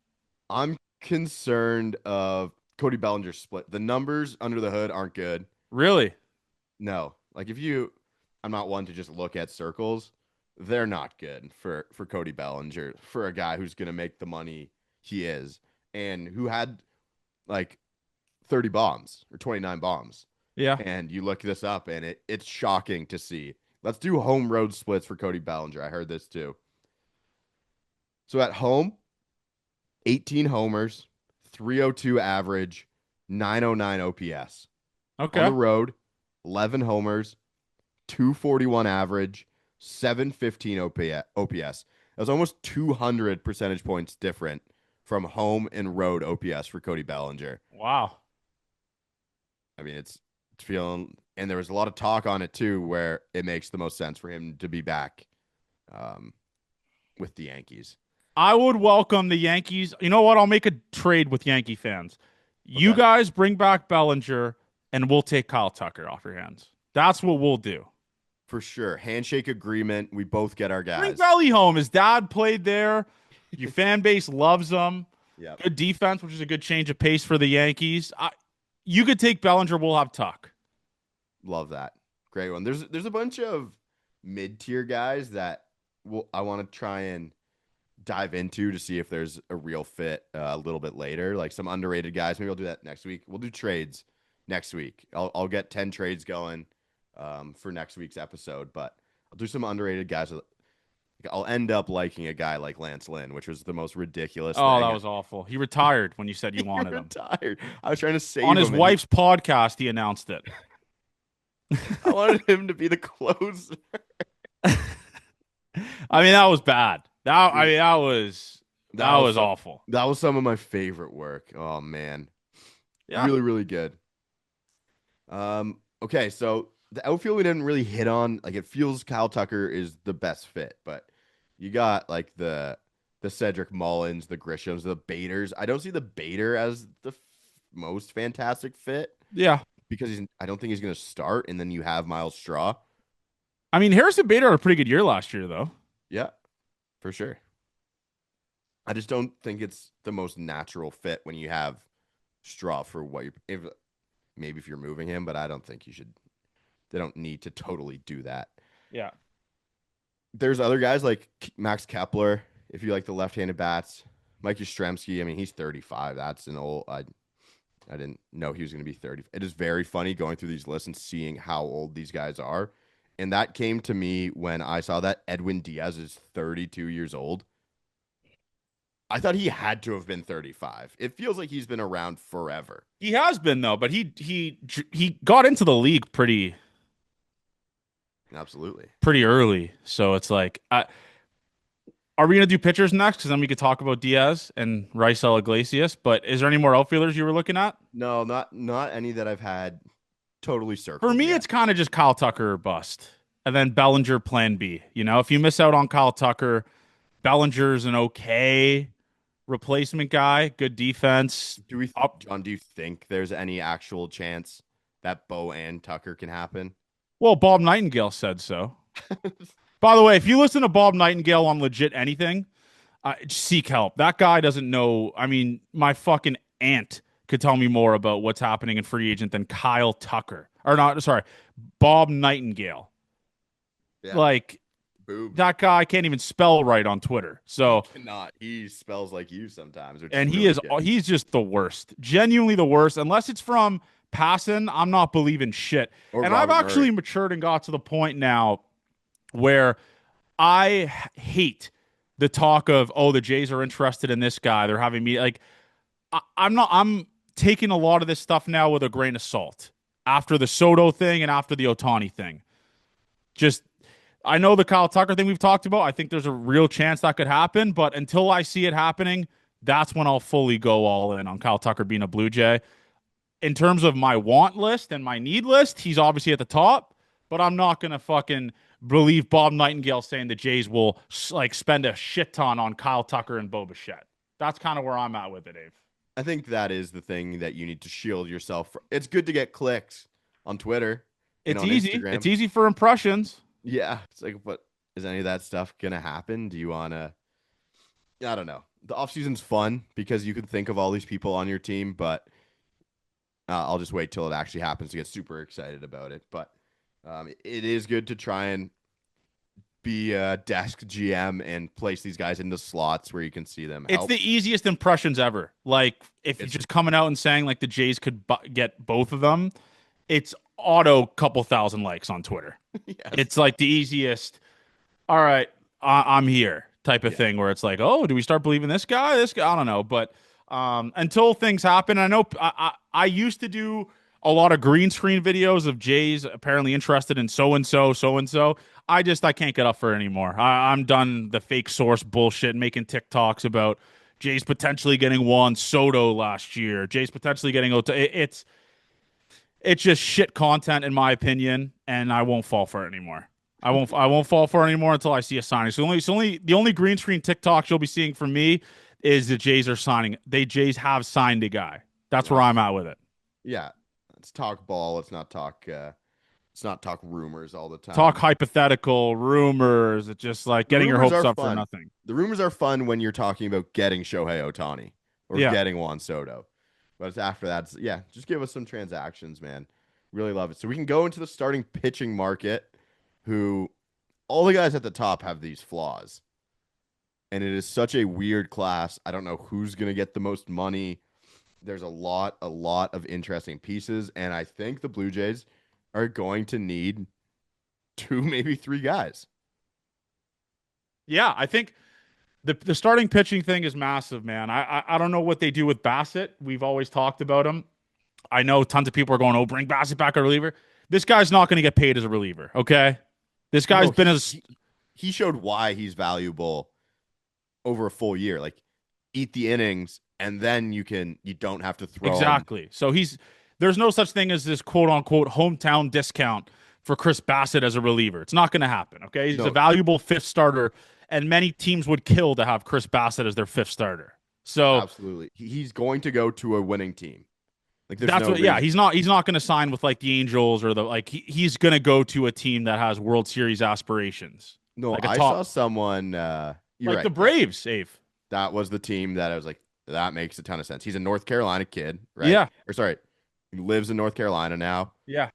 I'm concerned of Cody Bellinger split. The numbers under the hood aren't good. Really? No, like if you, I'm not one to just look at circles. They're not good for Cody Bellinger, for a guy who's going to make the money he is, and who had like 30 bombs or 29 bombs. Yeah. And you look this up, and it's shocking to see. Let's do home road splits for Cody Bellinger. I heard this too. So at home, 18 homers, 302 average, 909 OPS. On Okay. the road, 11 homers, 241 average, 715 OPS. That was almost 200 percentage points different from home and road OPS for Cody Bellinger. Wow. I mean, it's feeling, and there was a lot of talk on it too, where it makes the most sense for him to be back um, with the Yankees. I would welcome the Yankees. You know what? I'll make a trade with Yankee fans. You Okay. guys bring back Bellinger, and we'll take Kyle Tucker off your hands. That's what we'll do. For sure. Handshake agreement. We both get our Bring guys. Belly home. His dad played there. Your fan base loves him. Yeah. Good defense, which is a good change of pace for the Yankees. You could take Bellinger. We'll have Tuck. Love that. Great one. There's a bunch of mid-tier guys that I want to try and dive into to see if there's a real fit a little bit later. Like some underrated guys. Maybe I'll do that next week. We'll do trades next week. I'll get 10 trades going for next week's episode, but I'll do some underrated guys. I'll end up liking a guy like Lance Lynn, which was the most ridiculous Oh, thing. that was awful. He retired when you said you He wanted him. retired. I was trying to save On his him, wife's podcast, he announced it. I wanted him to be the closer. I mean, that was bad. That was awful. That was some of my favorite work. Oh man. Yeah. Really, really good. Okay, so the outfield we didn't really hit on. Like it feels Kyle Tucker is the best fit, but you got like the Cedric Mullins, the Grishams, the Baders. I don't see the Bader as the most fantastic fit Yeah. because I don't think he's going to start. And then you have Miles Straw. I mean, Harrison Bader had a pretty good year last year, though. Yeah, for sure. I just don't think it's the most natural fit when you have Straw for what maybe if you're moving him, but I don't think you should. They don't need to totally do that. Yeah. There's other guys like Max Kepler, if you like the left-handed bats. Mike Yastrzemski, I mean, he's 35. That's an old. I didn't know he was going to be 30. It is very funny going through these lists and seeing how old these guys are. And that came to me when I saw that Edwin Diaz is 32 years old. I thought he had to have been 35. It feels like he's been around forever. He has been though, but he got into the league pretty Absolutely. early. So it's like, are we gonna do pitchers next? Because then we could talk about Diaz and Raisel Iglesias. But is there any more outfielders you were looking at? No, not any that I've had totally circled. For me, yet. it's kind of just Kyle Tucker or bust, and then Bellinger plan B. You know, if you miss out on Kyle Tucker, Bellinger's an okay replacement guy, good defense. John, do you think there's any actual chance that Bo and Tucker can happen? Well, Bob Nightingale said so. By the way, if you listen to Bob Nightingale on legit anything, seek help. That guy doesn't know. I mean, my fucking aunt could tell me more about what's happening in free agent than Kyle Tucker. Or not, sorry, Bob Nightingale. Yeah. Like, Boom. that guy can't even spell right on Twitter. So He cannot. He spells like you sometimes. and really he's just the worst. Genuinely the worst. Unless it's from passing, I'm not believing shit. Or and Robert I've actually Murray. matured and got to the point now where I hate the talk of, oh, the Jays are interested in this guy. They're having me like I'm taking a lot of this stuff now with a grain of salt after the Soto thing and after the Ohtani thing. Just I know the Kyle Tucker thing we've talked about. I think there's a real chance that could happen, but until I see it happening, that's when I'll fully go all in on Kyle Tucker being a Blue Jay. In terms of my want list and my need list, he's obviously at the top, but I'm not going to fucking believe Bob Nightingale saying the Jays will like spend a shit ton on Kyle Tucker and Bo Bichette. That's kind of where I'm at with it, Dave. I think that is the thing that you need to shield yourself from. It's good to get clicks on Twitter. It's on easy. Instagram. It's easy for impressions. Yeah. It's like, but Is any of that stuff gonna happen? Do you wanna? I don't know. The offseason's fun because you can think of all these people on your team, but I'll just wait till it actually happens to get super excited about it. But it is good to try and be a desk GM and place these guys into slots where you can see them It's help. the easiest impressions ever. Like if you're It's just coming out and saying like the Jays could get both of them, it's auto couple thousand likes on Twitter. yes, It's like the easiest. All right, I'm here type of yeah, thing where it's like, oh, do we start believing this guy? This guy, I don't know, but until things happen, I know I used to do a lot of green screen videos of Jays apparently interested in so and so, so and so. I can't get up for it anymore. I'm done the fake source bullshit, making TikToks about Jays potentially getting Juan Soto last year. Jays potentially getting it's just shit content in my opinion, and I won't fall for it anymore. I won't fall for it anymore until I see a signing. The only green screen TikToks you'll be seeing from me is the Jays are signing. Jays have signed a guy. That's where yeah, I'm at with it. yeah. Let's talk ball. Let's not talk. Let's not talk rumors all the Talk time. hypothetical rumors. It's just like The getting your rumors hopes are up for fun. nothing. The rumors are fun when you're talking about getting Shohei Ohtani or Yeah. getting Juan Soto. But it's after that, yeah, just give us some transactions, man. Really love it. So we can go into the starting pitching market, who all the guys at the top have these flaws. And it is such a weird class. I don't know who's going to get the most money. There's a lot of interesting pieces. And I think the Blue Jays are going to need two, maybe three guys. Yeah, I think the starting pitching thing is massive, man. I don't know what they do with Bassett. We've always talked about him. I know tons of people are going, "Oh, bring Bassett back a reliever." This guy's not going to get paid as a reliever. Okay, this guy's No, been as he showed why he's valuable over a full year. Like eat the innings, and then you don't have to throw him. exactly. So there's no such thing as this quote unquote hometown discount for Chris Bassett as a reliever. It's not going to happen. Okay, he's a No, valuable fifth starter, and many teams would kill to have Chris Bassett as their fifth starter. So absolutely. He's going to go to a winning team. Like there's that's no what. Yeah, reason. he's not going to sign with like the Angels or the like. He's going to go to a team that has World Series aspirations, No, like a I top, saw someone. You're like the right. That Braves. Ave. that was the team that I was like, that makes a ton of sense. He's a North Carolina kid, right? Yeah, Or sorry, he lives in North Carolina now. yeah.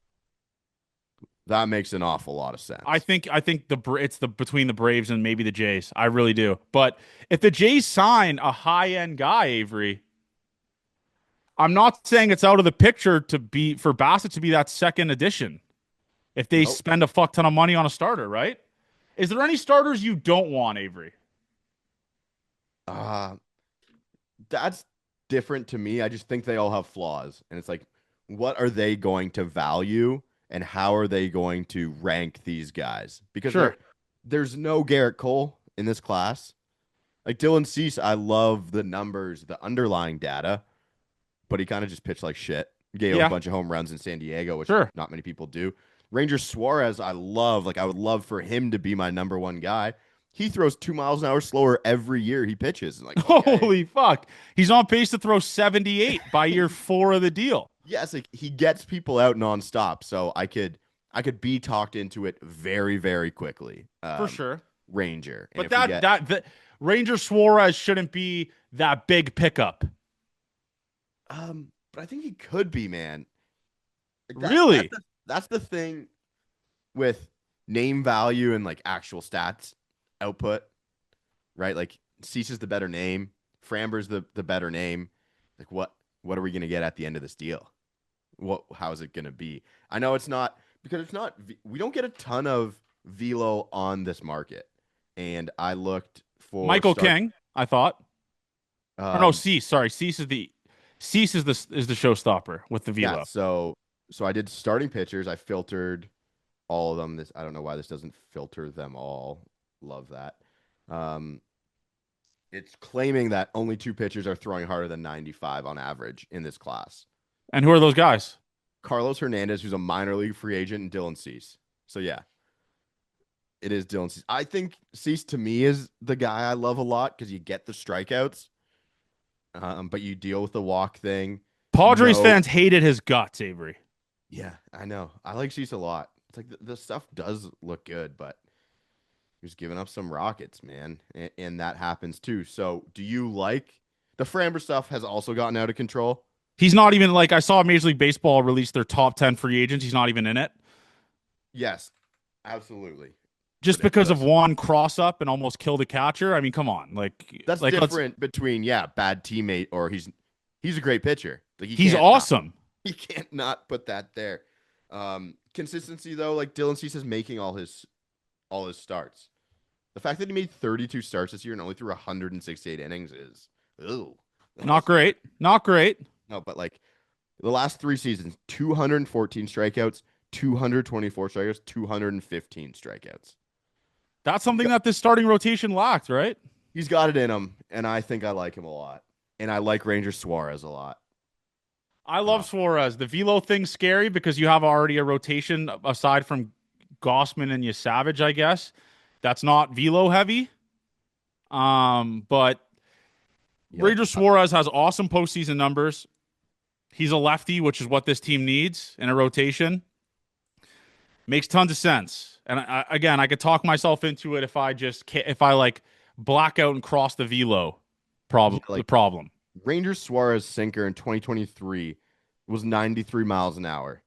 That makes an awful lot of I sense. think I think it's the between the Braves and maybe the Jays. I really do. But if the Jays sign a high end guy, Avery, I'm not saying it's out of the picture to be for Bassett to be that second addition. If they Nope. spend a fuck ton of money on a starter, right? Is there any starters you don't want, Avery? Uh, that's different to me. I just think they all have flaws. And it's like, what are they going to value and how are they going to rank these guys? Because Sure. there's no Garrett Cole in this class. Like Dylan Cease, I love the numbers, the underlying data, but he kind of just pitched like shit. Gave up a Yeah. bunch of home runs in San Diego, which Sure. not many people do. Ranger Suarez, I love. Like I would love for him to be my number one guy. He throws 2 miles an hour slower every year he pitches. And like, okay, Holy fuck. He's on pace to throw 78 by year 4 of the deal. yes, like he gets people out nonstop. So I could be talked into it very, very quickly. For sure. Ranger. And But if we get the Ranger Suarez shouldn't be that big pickup. but I think he could be, man. Like Really? that's the thing with name value and like actual stats output, right? Like Cease is the better name, Framber's the better name. Like what are we gonna get at the end of this deal? How is it gonna be? I know it's not because it's not. We don't get a ton of velo on this market, and I looked for Michael start. King, I thought. Or no, Um, Cease. Sorry, Cease is the showstopper with the yeah, velo. so I did starting pitchers. I filtered all of them. This I don't know why this doesn't filter them all. Love that. Um, it's claiming that only two pitchers are throwing harder than 95 on average in this class. And who are those guys? Carlos Hernandez, who's a minor league free agent, and Dylan Cease. So yeah, it is Dylan Cease. I think Cease to me is the guy I love a lot because you get the strikeouts, but you deal with the walk thing. Padres No, fans hated his guts, Avery. yeah, I know. I like Cease a lot. It's like the stuff does look good, but he was giving up some rockets, man, and that happens too. So, do you like the Framber stuff? Has also gotten out of control. He's not even like I saw Major League Baseball release their top 10 free agents. He's not even in it. Yes, absolutely Just because of ridiculous. one cross up and almost killed a catcher. I mean, come on. That's Let's different between bad teammate or he's a great pitcher. Like he's awesome. you can't not put that there. Consistency though, like Dylan Cease is making all his starts. The fact that he made 32 starts this year and only threw 168 innings is ooh. Not great. Not great. No, but like the last 3 seasons, 214 strikeouts, 224 strikeouts, 215 strikeouts. That's something that this starting rotation lacked, right? He's got it in him, and I think I like him a lot. And I like Ranger Suarez a lot. I love Suarez. The velo thing's scary because you have already a rotation aside from Gossman and Savage, I guess. That's not velo heavy. But You like Ranger Suarez has awesome postseason numbers. He's a lefty, which is what this team needs in a rotation. Makes tons of sense. And again, I could talk myself into it if I like black out and cross the velo problem. like The problem. Ranger Suarez sinker in 2023 was 93 miles an hour.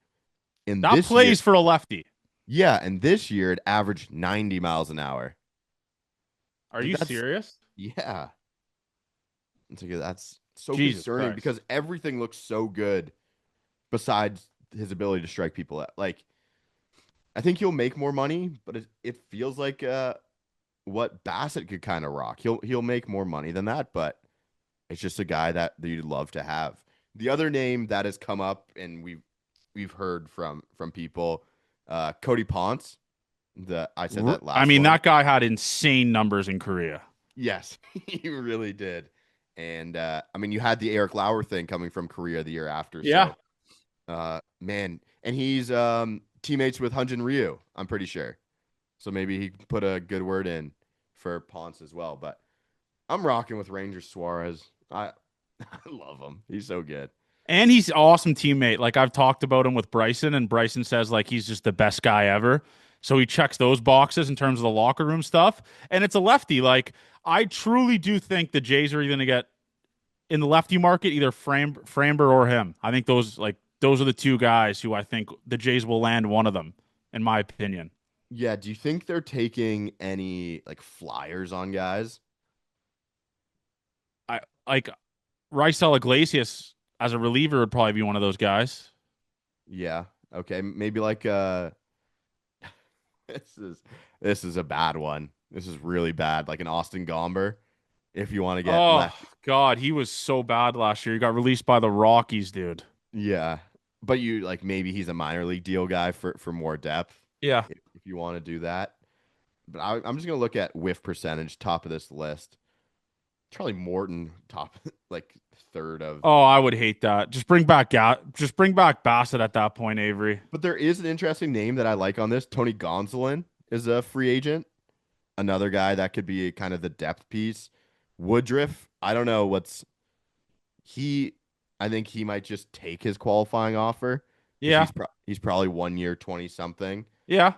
In That this year, plays for a lefty. yeah, and this year it averaged 90 miles an hour. Are you serious? Yeah. That's so Jesus concerning Christ. because everything looks so good besides his ability to strike people out. Like, I think he'll make more money, but it feels like what Bassett could kind of rock. He'll make more money than that, but it's just a guy that you'd love to have. The other name that has come up and we've heard from people, Cody Ponce. I said that last. I mean, one. that guy had insane numbers in Korea. Yes, he really did. And I mean, you had the Eric Lauer thing coming from Korea the year after. Yeah. So, man, and he's teammates with Hyunjin Ryu, I'm pretty sure. So maybe he can put a good word in for Ponce as well. But I'm rocking with Ranger Suarez. I love him. He's so good. And he's an awesome teammate. Like I've talked about him with Bryson, and Bryson says like he's just the best guy ever. So he checks those boxes in terms of the locker room stuff. And it's a lefty. Like I truly do think the Jays are going to get in the lefty market either Framber or him. I think those are the two guys who I think the Jays will land one of them, in my opinion. Yeah. Do you think they're taking any like flyers on guys? I like Raisel Iglesias as a reliever would probably be one of those guys. Yeah. Okay. Maybe like this is a bad one. This is really bad. Like an Austin Gomber, if you want to get Oh left. God, he was so bad last year. He got released by the Rockies, dude. Yeah. But you like maybe he's a minor league deal guy for more depth Yeah. if you want to do that. But I'm just gonna look at whiff percentage, top of this list. Charlie Morton, top like third of. Oh, I would hate that. Just bring back Bassett at that point, Avery. But there is an interesting name that I like on this. Tony Gonsolin is a free agent. Another guy that could be kind of the depth piece. Woodruff, I don't know what's he. I think he might just take his qualifying offer because Yeah. he's probably 1 year 20 something. Yeah.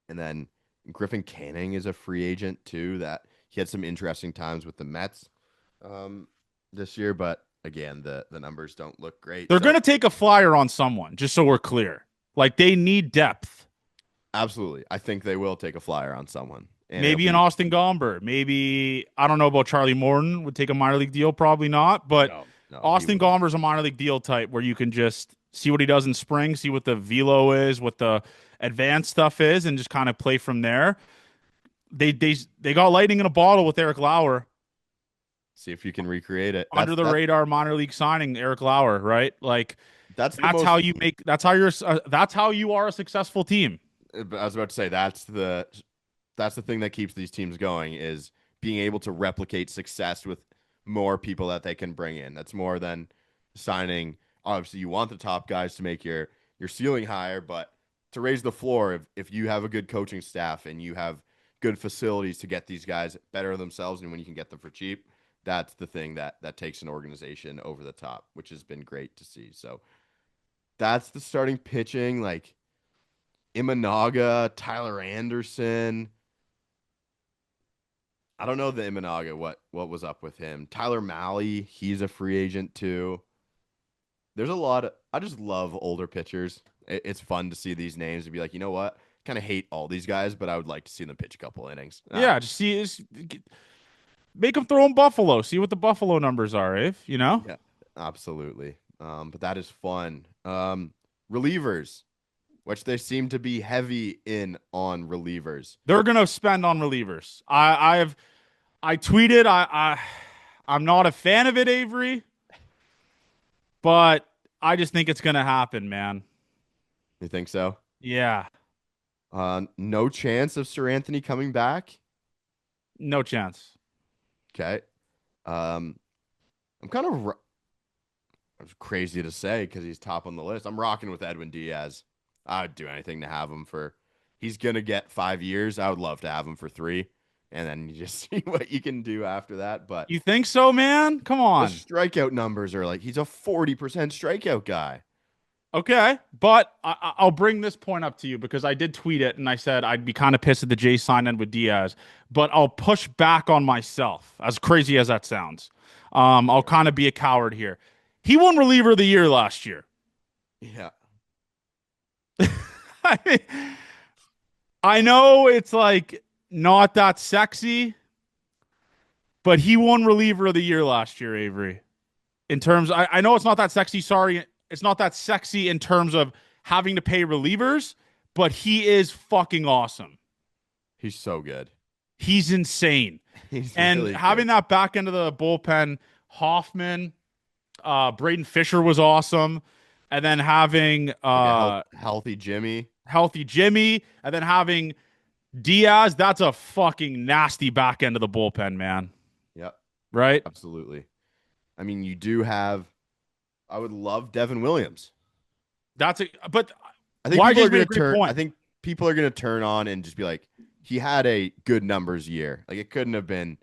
And then Griffin Canning is a free agent too. That he had some interesting times with the Mets this year, but again, the numbers don't look great. They're going to take a flyer on someone, just so we're clear. Like they need depth. Absolutely, I think they will take a flyer on someone. And Maybe an Austin Gomber. Maybe I don't know about Charlie Morton would take a minor league deal. Probably not. But no, Austin Gomber's a minor league deal type where you can just see what he does in spring, see what the velo is, what the advanced stuff is, and just kind of play from there. They got lightning in a bottle with Eric Lauer. See if you can recreate it. Under the radar minor league signing, Eric Lauer, right? Like that's how you make. That's how you are a successful team. I was about to say that's the thing that keeps these teams going is being able to replicate success with more people that they can bring in. That's more than signing. Obviously, you want the top guys to make your ceiling higher, but to raise the floor, if you have a good coaching staff and you have good facilities to get these guys better themselves, and when you can get them for cheap, that's the thing that takes an organization over the top, which has been great to see. So that's the starting pitching, like Imanaga, Tyler Anderson. I don't know the Imanaga, what was up with him. Tyler Malley, he's a free agent too. There's a lot of, I just love older pitchers. It's fun to see these names and be like, you know what? Kind of hate all these guys, but I would like to see them pitch a couple innings. Yeah, just make them throw in Buffalo. See what the Buffalo numbers are, if you know. Yeah, absolutely. But that is fun. Relievers, which they seem to be heavy in on relievers. They're gonna spend on relievers. I tweeted I'm not a fan of it, Avery, but I just think it's gonna happen, man. You think so? Yeah, No chance of Sir Anthony coming back. no chance. Okay. Um, I'm kind of it's crazy to say because he's top on the list. I'm rocking with Edwin Diaz. I'd do anything to have him for. He's gonna get 5 years. I would love to have him for 3, and then you just see what you can do after that. But You think so, man? Come the on. strikeout numbers are like he's a 40% strikeout guy. Okay, but I'll bring this point up to you because I did tweet it and I said I'd be kind of pissed at the Jays sign in with Diaz, but I'll push back on myself. As crazy as that sounds, I'll kind of be a coward here. He won reliever of the year last year. Yeah. I mean, I know it's like not that sexy, but he won reliever of the year last year, Avery. In terms, I know it's not that sexy. Sorry, it's not that sexy in terms of having to pay relievers, but he is fucking awesome. He's so good. He's insane. He's And really having good. that back end of the bullpen, Hoffman, Braden Fisher was awesome. And then having Like a healthy Jimmy. healthy Jimmy, and then having Diaz, that's a fucking nasty back end of the bullpen, man. Yep, Right? absolutely. I mean, you do have. I would love Devin Williams. But I think why people are just made going a to great turn. I point. think people are going to turn on and just be like, he had a good numbers year. Like it couldn't have been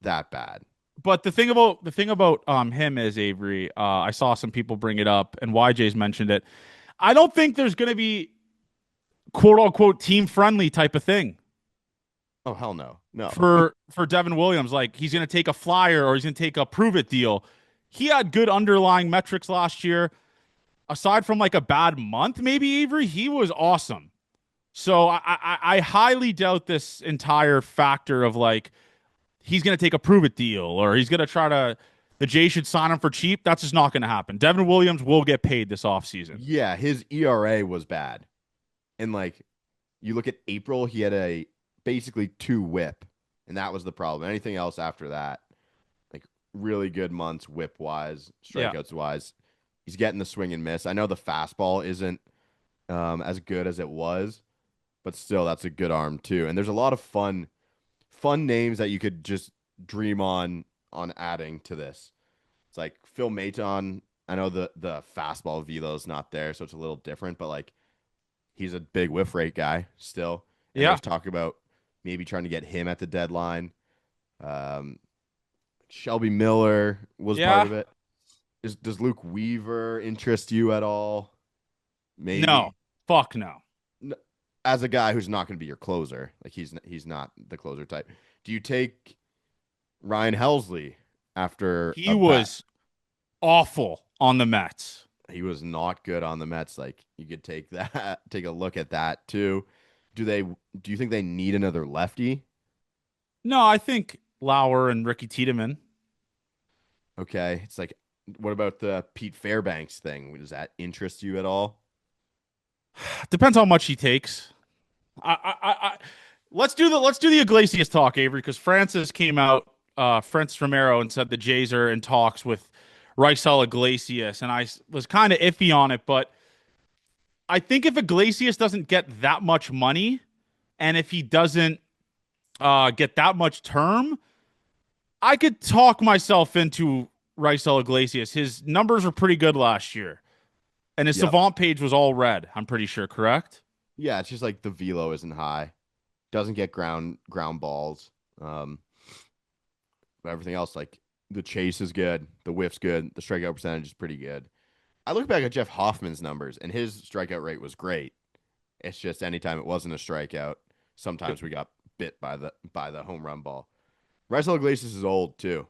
that bad. But the thing about him is Avery. I saw some people bring it up, and YJ's mentioned it. I don't think there's going to be quote unquote team friendly type of thing Oh hell no, no. for Devin Williams. Like he's going to take a flyer or he's going to take a prove it deal. He had good underlying metrics last year. Aside from like a bad month, maybe Avery, he was awesome. So I highly doubt this entire factor of like he's going to take a prove it deal or he's going to try to the Jays should sign him for cheap. That's just not going to happen. Devin Williams will get paid this offseason. Yeah, his ERA was bad, and like you look at April, he had a basically 2 WHIP, and that was the problem. Anything else after that, like really good months WHIP wise, Yeah. strikeouts wise. He's getting the swing and miss. I know the fastball isn't as good as it was, but still, that's a good arm too. And there's a lot of fun names that you could just dream on adding to this. It's like Phil Maton. I know the fastball velo is not there, so it's a little different, but like he's a big whiff rate guy still. And Yeah. there's talk about maybe trying to get him at the deadline. Um, Shelby Miller was part Yeah. of it. Does Luke Weaver interest you at all? No. Maybe. Fuck no. As a guy who's not going to be your closer, like he's not the closer type. Do you take Ryan Helsley after He a bat? was awful on the Mets. He was not good on the Mets. Like you could take that, take a look at that too. Do you think they need another lefty? No, I think Lauer and Ricky Tiedemann. Okay, it's like, what about the Pete Fairbanks thing? Does that interest you at all? Depends how much he takes. I let's do the Iglesias talk, Avery, because Francis came out, Francis Romero, and said the Jays are in talks with Raisel Iglesias, and I was kind of iffy on it, but I think if Iglesias doesn't get that much money, and if he doesn't get that much term, I could talk myself into Raisel Iglesias. His numbers were pretty good last year, and his Yep. savant page was all red. I'm pretty sure, correct? Yeah, it's just like the velo isn't high. Doesn't get ground balls. But everything else, like the chase is good, the whiff's good, the strikeout percentage is pretty good. I look back at Jeff Hoffman's numbers, and his strikeout rate was great. It's just anytime it wasn't a strikeout, sometimes we got bit by the home run ball. Raisel Iglesias is old too,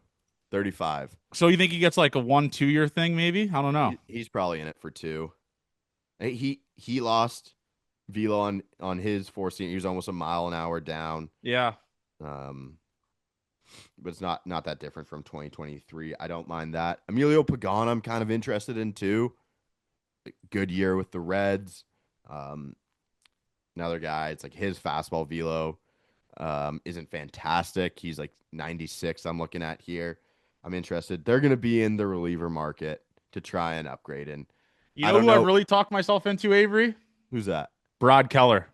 35. So you think he gets like a 1-2 year thing? Maybe, I don't know. He's probably in it for two. He lost velo on his four seam. He was almost a mile an hour down. Yeah. Um, but it's not that different from 2023. I don't mind that. Emilio Pagan, I'm kind of interested in too. Good year with the Reds. Um, Another guy, it's like his fastball velo isn't fantastic. He's like 96. I'm looking at here. I'm interested. They're going to be in the reliever market to try and upgrade. And You I know don't who I know really talked myself into, Avery? who's that. Brad Keller.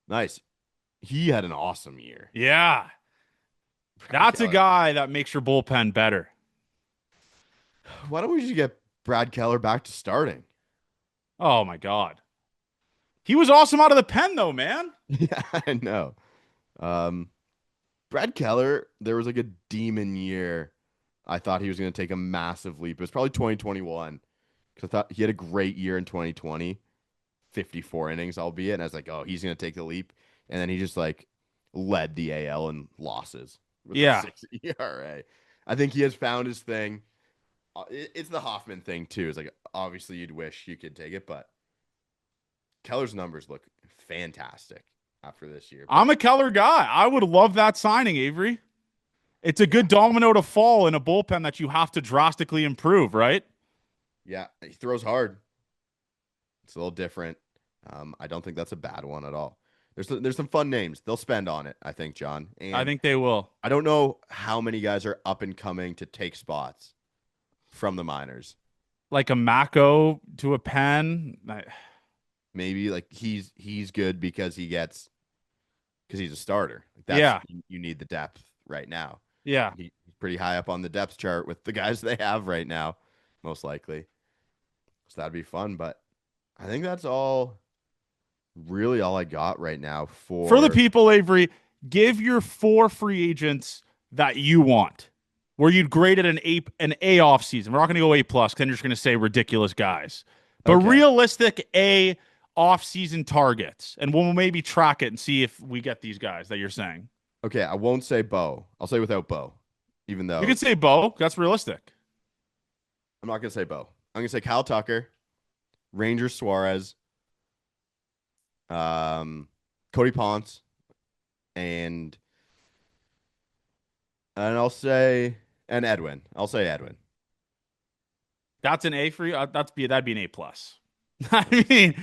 Nice. He had an awesome year. Yeah. Brad That's a Keller. guy that makes your bullpen better. Why don't we just get Brad Keller back to starting? Oh my God. He was awesome out of the pen though, man. Yeah, I know. Um, Brad Keller, there was like a demon year. I thought he was going to take a massive leap. It was probably 2021 because I thought he had a great year in 2020, 54 innings, albeit. And I was like, oh, he's going to take the leap. And then he just like led the AL in losses with a Yeah. 6 ERA. I think he has found his thing. It's the Hoffman thing too. It's like obviously you'd wish you could take it, but Keller's numbers look fantastic after this year. But I'm a Keller guy. I would love that signing, Avery. It's a yeah, good domino to fall in a bullpen that you have to drastically improve, right? yeah, he throws hard. It's a little different. I don't think that's a bad one at all. There's some fun names. They'll spend on it, I think, John. I And think they will. I don't know how many guys are up and coming to take spots from the minors. Like a Mako to a pen. Maybe like he's good because he's a starter. Like that's Yeah. you need the depth right now. Yeah. He's pretty high up on the depth chart with the guys they have right now, most likely. So that'd be fun. But I think that's really all I got right now For the for people, Avery, give your 4 free agents that you want, where you'd grade it an A off season. We're not going to go A plus, then you're just going to say ridiculous guys, but okay. realistic A off season targets, and we'll maybe track it and see if we get these guys that you're saying. Okay, I won't say Bo. I'll say without Bo, even You though could say Bo. That's realistic. I'm not gonna say Bo. I'm gonna say Kyle Tucker, Ranger Suarez, um, Cody Ponce, and and Edwin. I'll say Edwin. That's an A for you. That'd be an A plus. I mean,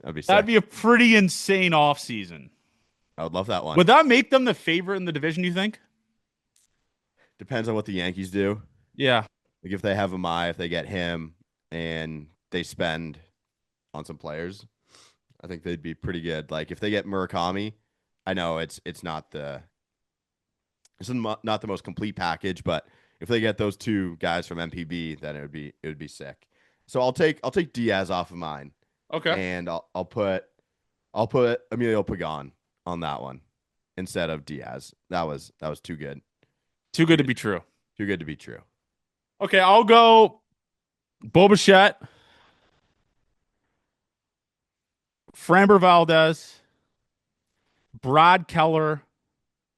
That'd be that'd sick. be a pretty insane off season. I would love that one. Would that make them the favorite in the division? You think? Depends on what the Yankees do. Yeah. Like if they have Amai, if they get him, and they spend on some players, I think they'd be pretty good. Like if they get Murakami, I know it's not the most complete package, but if they get those two guys from MPB, then it would be sick. So I'll take Diaz off of mine, Okay. and I'll put Emilio Pagan on that one instead of Diaz. That was too good, Too too good to good, be true. too good to be true. Okay, I'll go Bo Bichette, Framber Valdez, Brad Keller,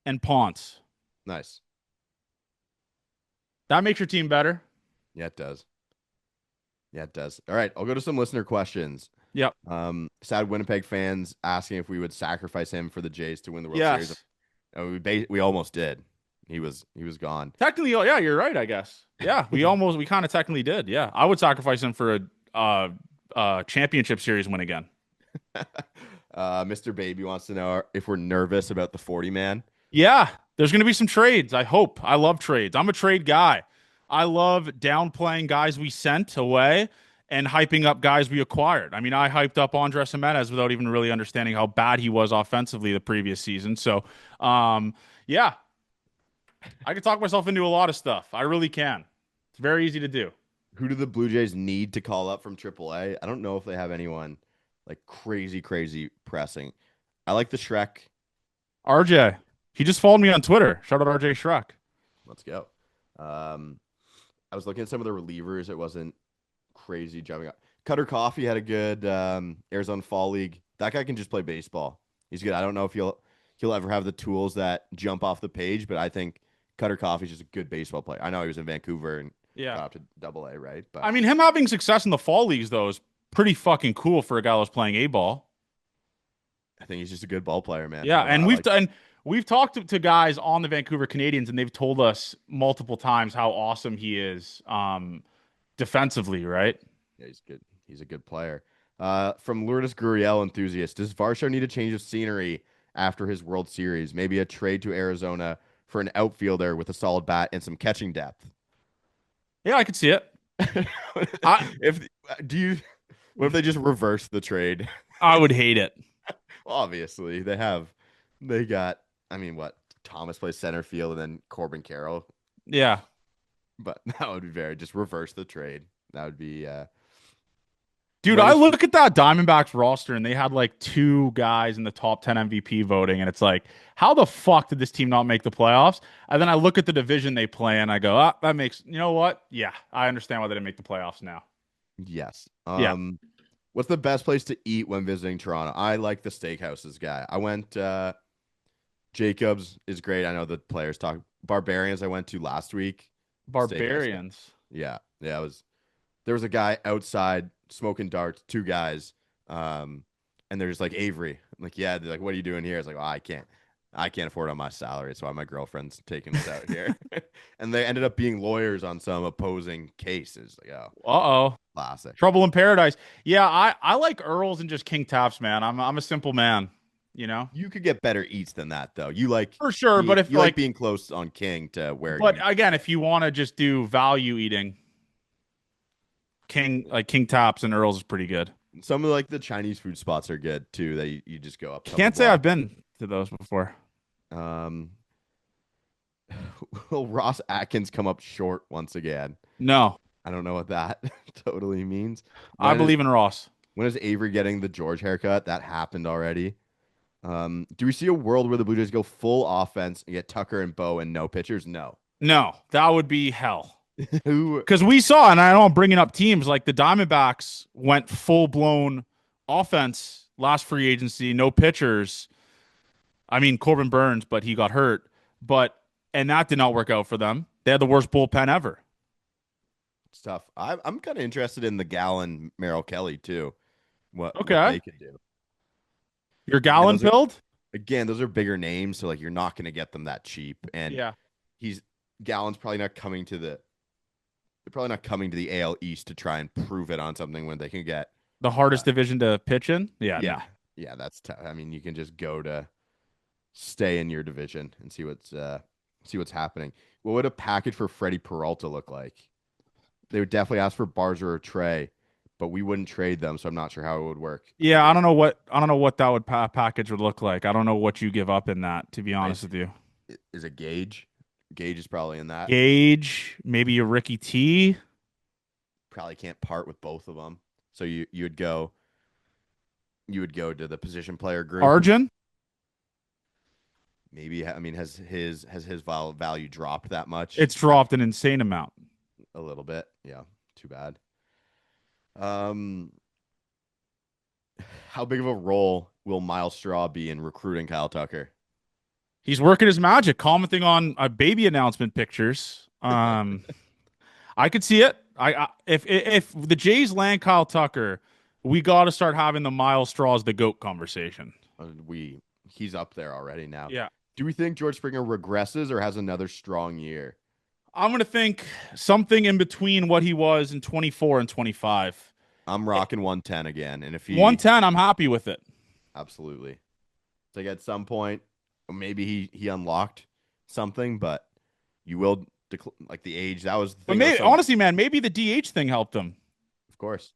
and Ponce. Nice. That makes your team better. Yeah, it does. Yeah, it does. All right, I'll go to some listener questions. Yep. Sad Winnipeg fans asking if we would sacrifice him for the Jays to win the World Series. Yes. We almost did. He was gone. Technically, yeah, you're right, I guess. Yeah, we kind of technically did. Yeah. I would sacrifice him for a championship series win again. Mr. Baby wants to know if we're nervous about the 40 man. Yeah, there's going to be some trades. I hope. I love trades. I'm a trade guy. I love downplaying guys we sent away and hyping up guys we acquired. I mean, I hyped up Andres Jimenez without even really understanding how bad he was offensively the previous season. So, yeah, I can talk myself into a lot of stuff. I really can. It's very easy to do. Who do the Blue Jays need to call up from AAA? I don't know if they have anyone like crazy, crazy pressing. I like the Shrek. RJ, he just followed me on Twitter. Shout out RJ Shrek. Let's go. I was looking at some of the relievers. It wasn't crazy jumping up. Cutter Coffee had a good Arizona Fall League. That guy can just play baseball. He's good. I don't know if he'll ever have the tools that jump off the page, but I think Cutter Coffey's just a good baseball player. I know he was in Vancouver and Yeah. got up to AA, right? But I mean, him having success in the fall leagues though is pretty fucking cool for a guy who's playing A ball. I think he's just a good ball player, man. Yeah, I and like. we've talked to guys on the Vancouver Canadians, and they've told us multiple times how awesome he is defensively, right? Yeah, he's good. He's a good player. From Lourdes Gurriel enthusiast, does Varsho need a change of scenery after his World Series? Maybe a trade to Arizona for an outfielder with a solid bat and some catching depth. Yeah, I could see it. I if do you What if they just reverse the trade? I would hate it. Well, obviously, they got. I mean, what Thomas plays center field and then Corbin Carroll, Yeah. but that would be very just reverse the trade. That would be. Dude, When I is look at that Diamondbacks roster and they had like two guys in the top 10 MVP voting, and it's like, how the fuck did this team not make the playoffs? And then I look at the division they play and I go, that makes, you know what? Yeah, I understand why they didn't make the playoffs now. Yes. Yeah. What's the best place to eat when visiting Toronto? I like the steakhouses guy. I went. Jacobs is great. I know the players talk. Barbarians I went to last week. Steakhouse guy. Barbarians. Yeah, yeah. It was There was a guy outside smoking darts, two guys, and they're just like Avery. I'm like, yeah. They're like, what are you doing here? I was like, oh, I can't afford it on my salary. That's why my girlfriend's taking us out here. And they ended up being lawyers on some opposing cases. Like, oh, Uh-oh. classic. Trouble in Paradise. Yeah, I like Earls and just King Taps, man. I'm a simple man, you know? You could get better eats than that, though. You like For sure, but if you like like being close on King to where but you. again, if you want to just do value eating, King Taps and Earls is pretty good. Some of like the Chinese food spots are good too. That you just go up a couple Can't say I've blocks. been to those before. Um, will Ross Atkins come up short once again? No, I don't know what that totally means. I When is believe in Ross. when is Avery getting the George haircut? That happened already. Do we see a world where the Blue Jays go full offense and get Tucker and Bo and no pitchers? No. No, that would be hell. Who? Because we saw, and I know I'm bringing up teams like the Diamondbacks went full blown offense last free agency, no pitchers. I mean Corbin Burns, but he got hurt. And that did not work out for them. They had the worst bullpen ever. It's tough. I'm kind of interested in the Gallon Merrill Kelly too. What Okay, they could do. your Again, Gallon build. those are bigger names, so like you're not going to get them that cheap. And Yeah, he's Gallon's probably not coming to the they're probably not coming to the AL East to try and prove it on something when they can get. the Uh, hardest division to pitch in. Yeah, no. yeah, yeah, that's tough. I mean, you can just go to stay in your division and see what's happening. What would a package for Freddie Peralta look like? They would definitely ask for Barzer or Trey, but we wouldn't trade them, so I'm not sure how it would work. Yeah, I don't know what that would package would look like. I don't know what you give up in that, to be honest with you. Is it Gage? Gage is probably in that. Gage, maybe a Ricky T. Probably can't part with both of them. So you would go to the position player group. Arjun. Maybe I mean has his value dropped that much? It's dropped an insane amount. A little bit. Yeah, too bad. Um, how big of a role will Miles Straw be in recruiting Kyle Tucker? He's working his magic, commenting on baby announcement pictures. I could see it. If the Jays land Kyle Tucker, we got to start having the Miles Straws the goat conversation. He's up there already now. Yeah, Do we think George Springer regresses or has another strong year? I'm gonna think something in between what he was in 24 and 25. I'm rocking 110 again, and if he 110, I'm happy with it. absolutely, it's like at some point, maybe he unlocked something, but you will like the age. That was the But thing. maybe, honestly, man, maybe the DH thing helped him. Of course,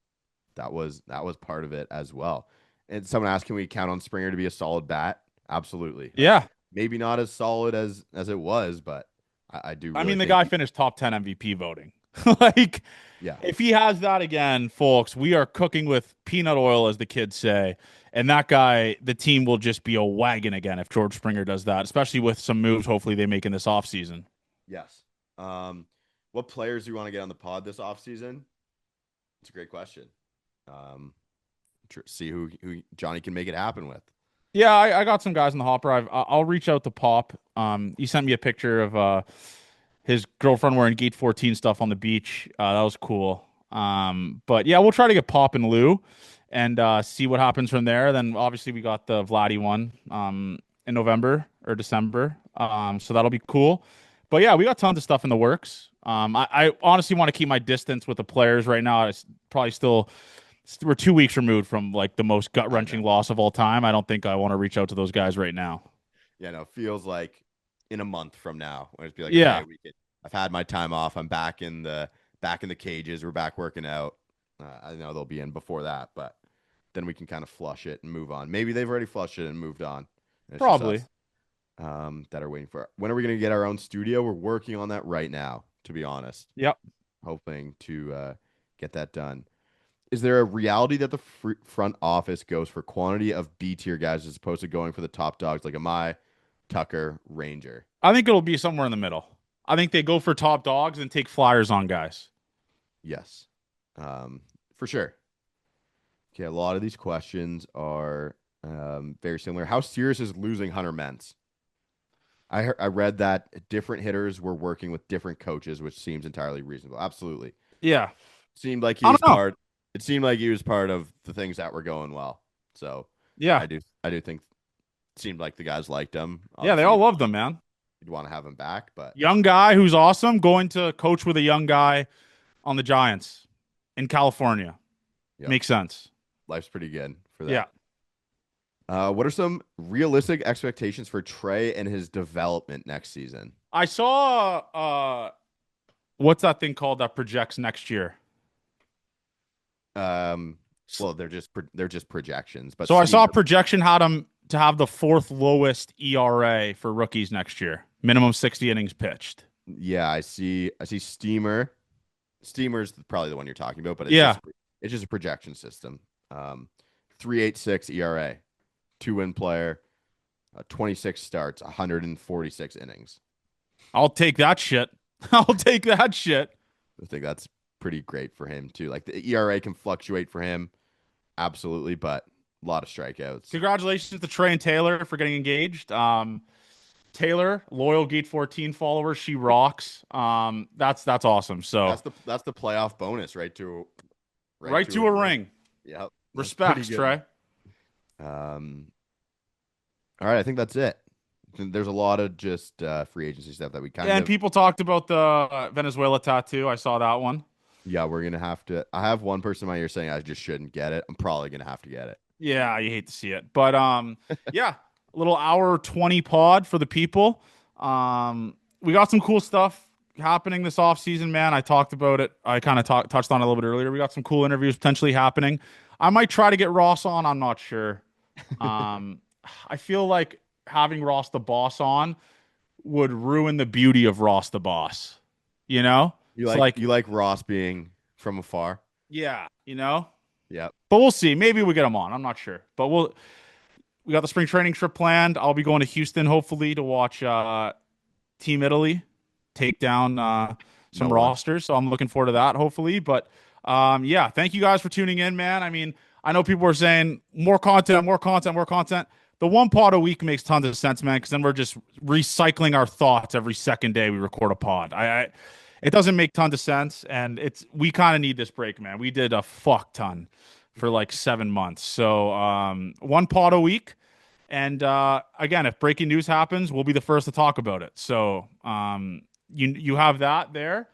that was part of it as well. And someone asked, can we count on Springer to be a solid bat? Absolutely. Yeah, Maybe not as solid as it was, but I do. I Really mean, the think guy finished top 10 MVP voting. Like, yeah, if he has that again, folks, we are cooking with peanut oil, as the kids say. And that guy, the team will just be a wagon again if George Springer does that, especially with some moves hopefully they make in this offseason. yes. What players do you want to get on the pod this offseason? It's a great question. See who Johnny can make it happen with. Yeah, I got some guys in the hopper. I'll reach out to Pop He sent me a picture of his girlfriend wearing Gate 14 stuff on the beach. That was cool. But yeah, we'll try to get Pop and Lou and see what happens from there. Then obviously we got the Vladdy one in November or December. So that'll be cool. But yeah, we got tons of stuff in the works. I honestly want to keep my distance with the players right now. It's probably still we're 2 weeks removed from like the most gut I know. wrenching loss of all time. I don't think I want to reach out to those guys right now. Yeah, no, feels like in a month from now when it's be like, Yeah, okay, I've had my time off. I'm back in the cages. We're back working out. I know they'll be in before that, but then we can kind of flush it and move on. Maybe they've already flushed it and moved on. And it's just probably. us that are waiting for it. When are we going to get our own studio? We're working on that right now, to be honest, Yep. hoping to get that done. Is there a reality that the front office goes for quantity of B tier guys as opposed to going for the top dogs like Amai, Tucker, Ranger? I think it'll be somewhere in the middle. I think they go for top dogs and take flyers on guys. Yes, for sure. Okay, a lot of these questions are very similar. How serious is losing Hunter Mentz? I read that different hitters were working with different coaches, which seems entirely reasonable. Absolutely. Yeah. Seemed like he I was don't know. part. It seemed like he was part of the things that were going well. So Yeah. I do think it seemed like the guys liked him. Yeah, they Obviously, all loved them, man. you'd want to have him back, but Young guy who's awesome going to coach with a young guy on the Giants in California. yep, Makes sense. life's pretty good for Yeah. that. What are some realistic expectations for Trey and his development next season? I saw what's that thing called that projects next year? Um, well, they're just projections, but So I saw a Steamer, projection had him to have the fourth lowest ERA for rookies next year. Minimum 60 innings pitched. yeah, I see Steamer. Steamer's probably the one you're talking about, but Yeah. it's just a projection system. 3.86 ERA, 2-win player, 26 starts, 146 innings. I'll take that shit. I'll take that shit. I think that's pretty great for him too. Like the ERA can fluctuate for him, absolutely, but a lot of strikeouts. Congratulations to Trey and Taylor for getting engaged. Taylor, loyal Gate 14 follower, she rocks. That's awesome. So That's the playoff bonus, right to a ring. Yep, that's pretty Respects, good. Trey. Um, all right, I think that's it. There's a lot of just free agency stuff that we kind And of people talked about the Venezuela tattoo. I saw that one. yeah, we're gonna have to. I have one person in my ear saying I just shouldn't get it. I'm probably gonna have to get it. Yeah, you hate to see it. But yeah, a little hour 20 pod for the people. We got some cool stuff happening this off season, man. I talked about it. I kind of touched on it a little bit earlier. We got some cool interviews potentially happening. I might try to get Ross on. I'm not sure. Um, I feel like having Ross the boss on would ruin the beauty of Ross the boss. You know? You It's like like, you like Ross being from afar? yeah, you know? Yep. But we'll see. Maybe we get him on. I'm not sure. But we got the spring training trip planned. I'll be going to Houston hopefully to watch Team Italy take down No some one. rosters. So I'm looking forward to that hopefully. But yeah, thank you guys for tuning in, man. I mean, I know people are saying more content, more content, more content. The one pod a week makes tons of sense, man, because then we're just recycling our thoughts every second day we record a pod. It doesn't make tons of sense, and we kind of need this break, man. We did a fuck ton for like 7 months, so one pod a week. And again, if breaking news happens, we'll be the first to talk about it. So you have that there,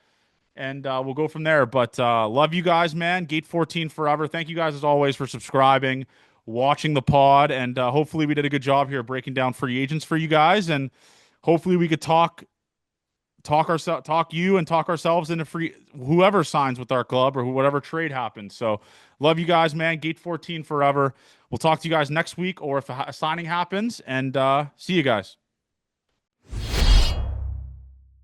and we'll go from there. But love you guys, man. Gate 14 forever. Thank you guys as always for subscribing, watching the pod, and hopefully we did a good job here breaking down free agents for you guys, and hopefully we could talk you and talk ourselves into free whoever signs with our club or whatever trade happens. So love you guys, man. Gate 14 forever. We'll talk to you guys next week or if a signing happens, and see you guys.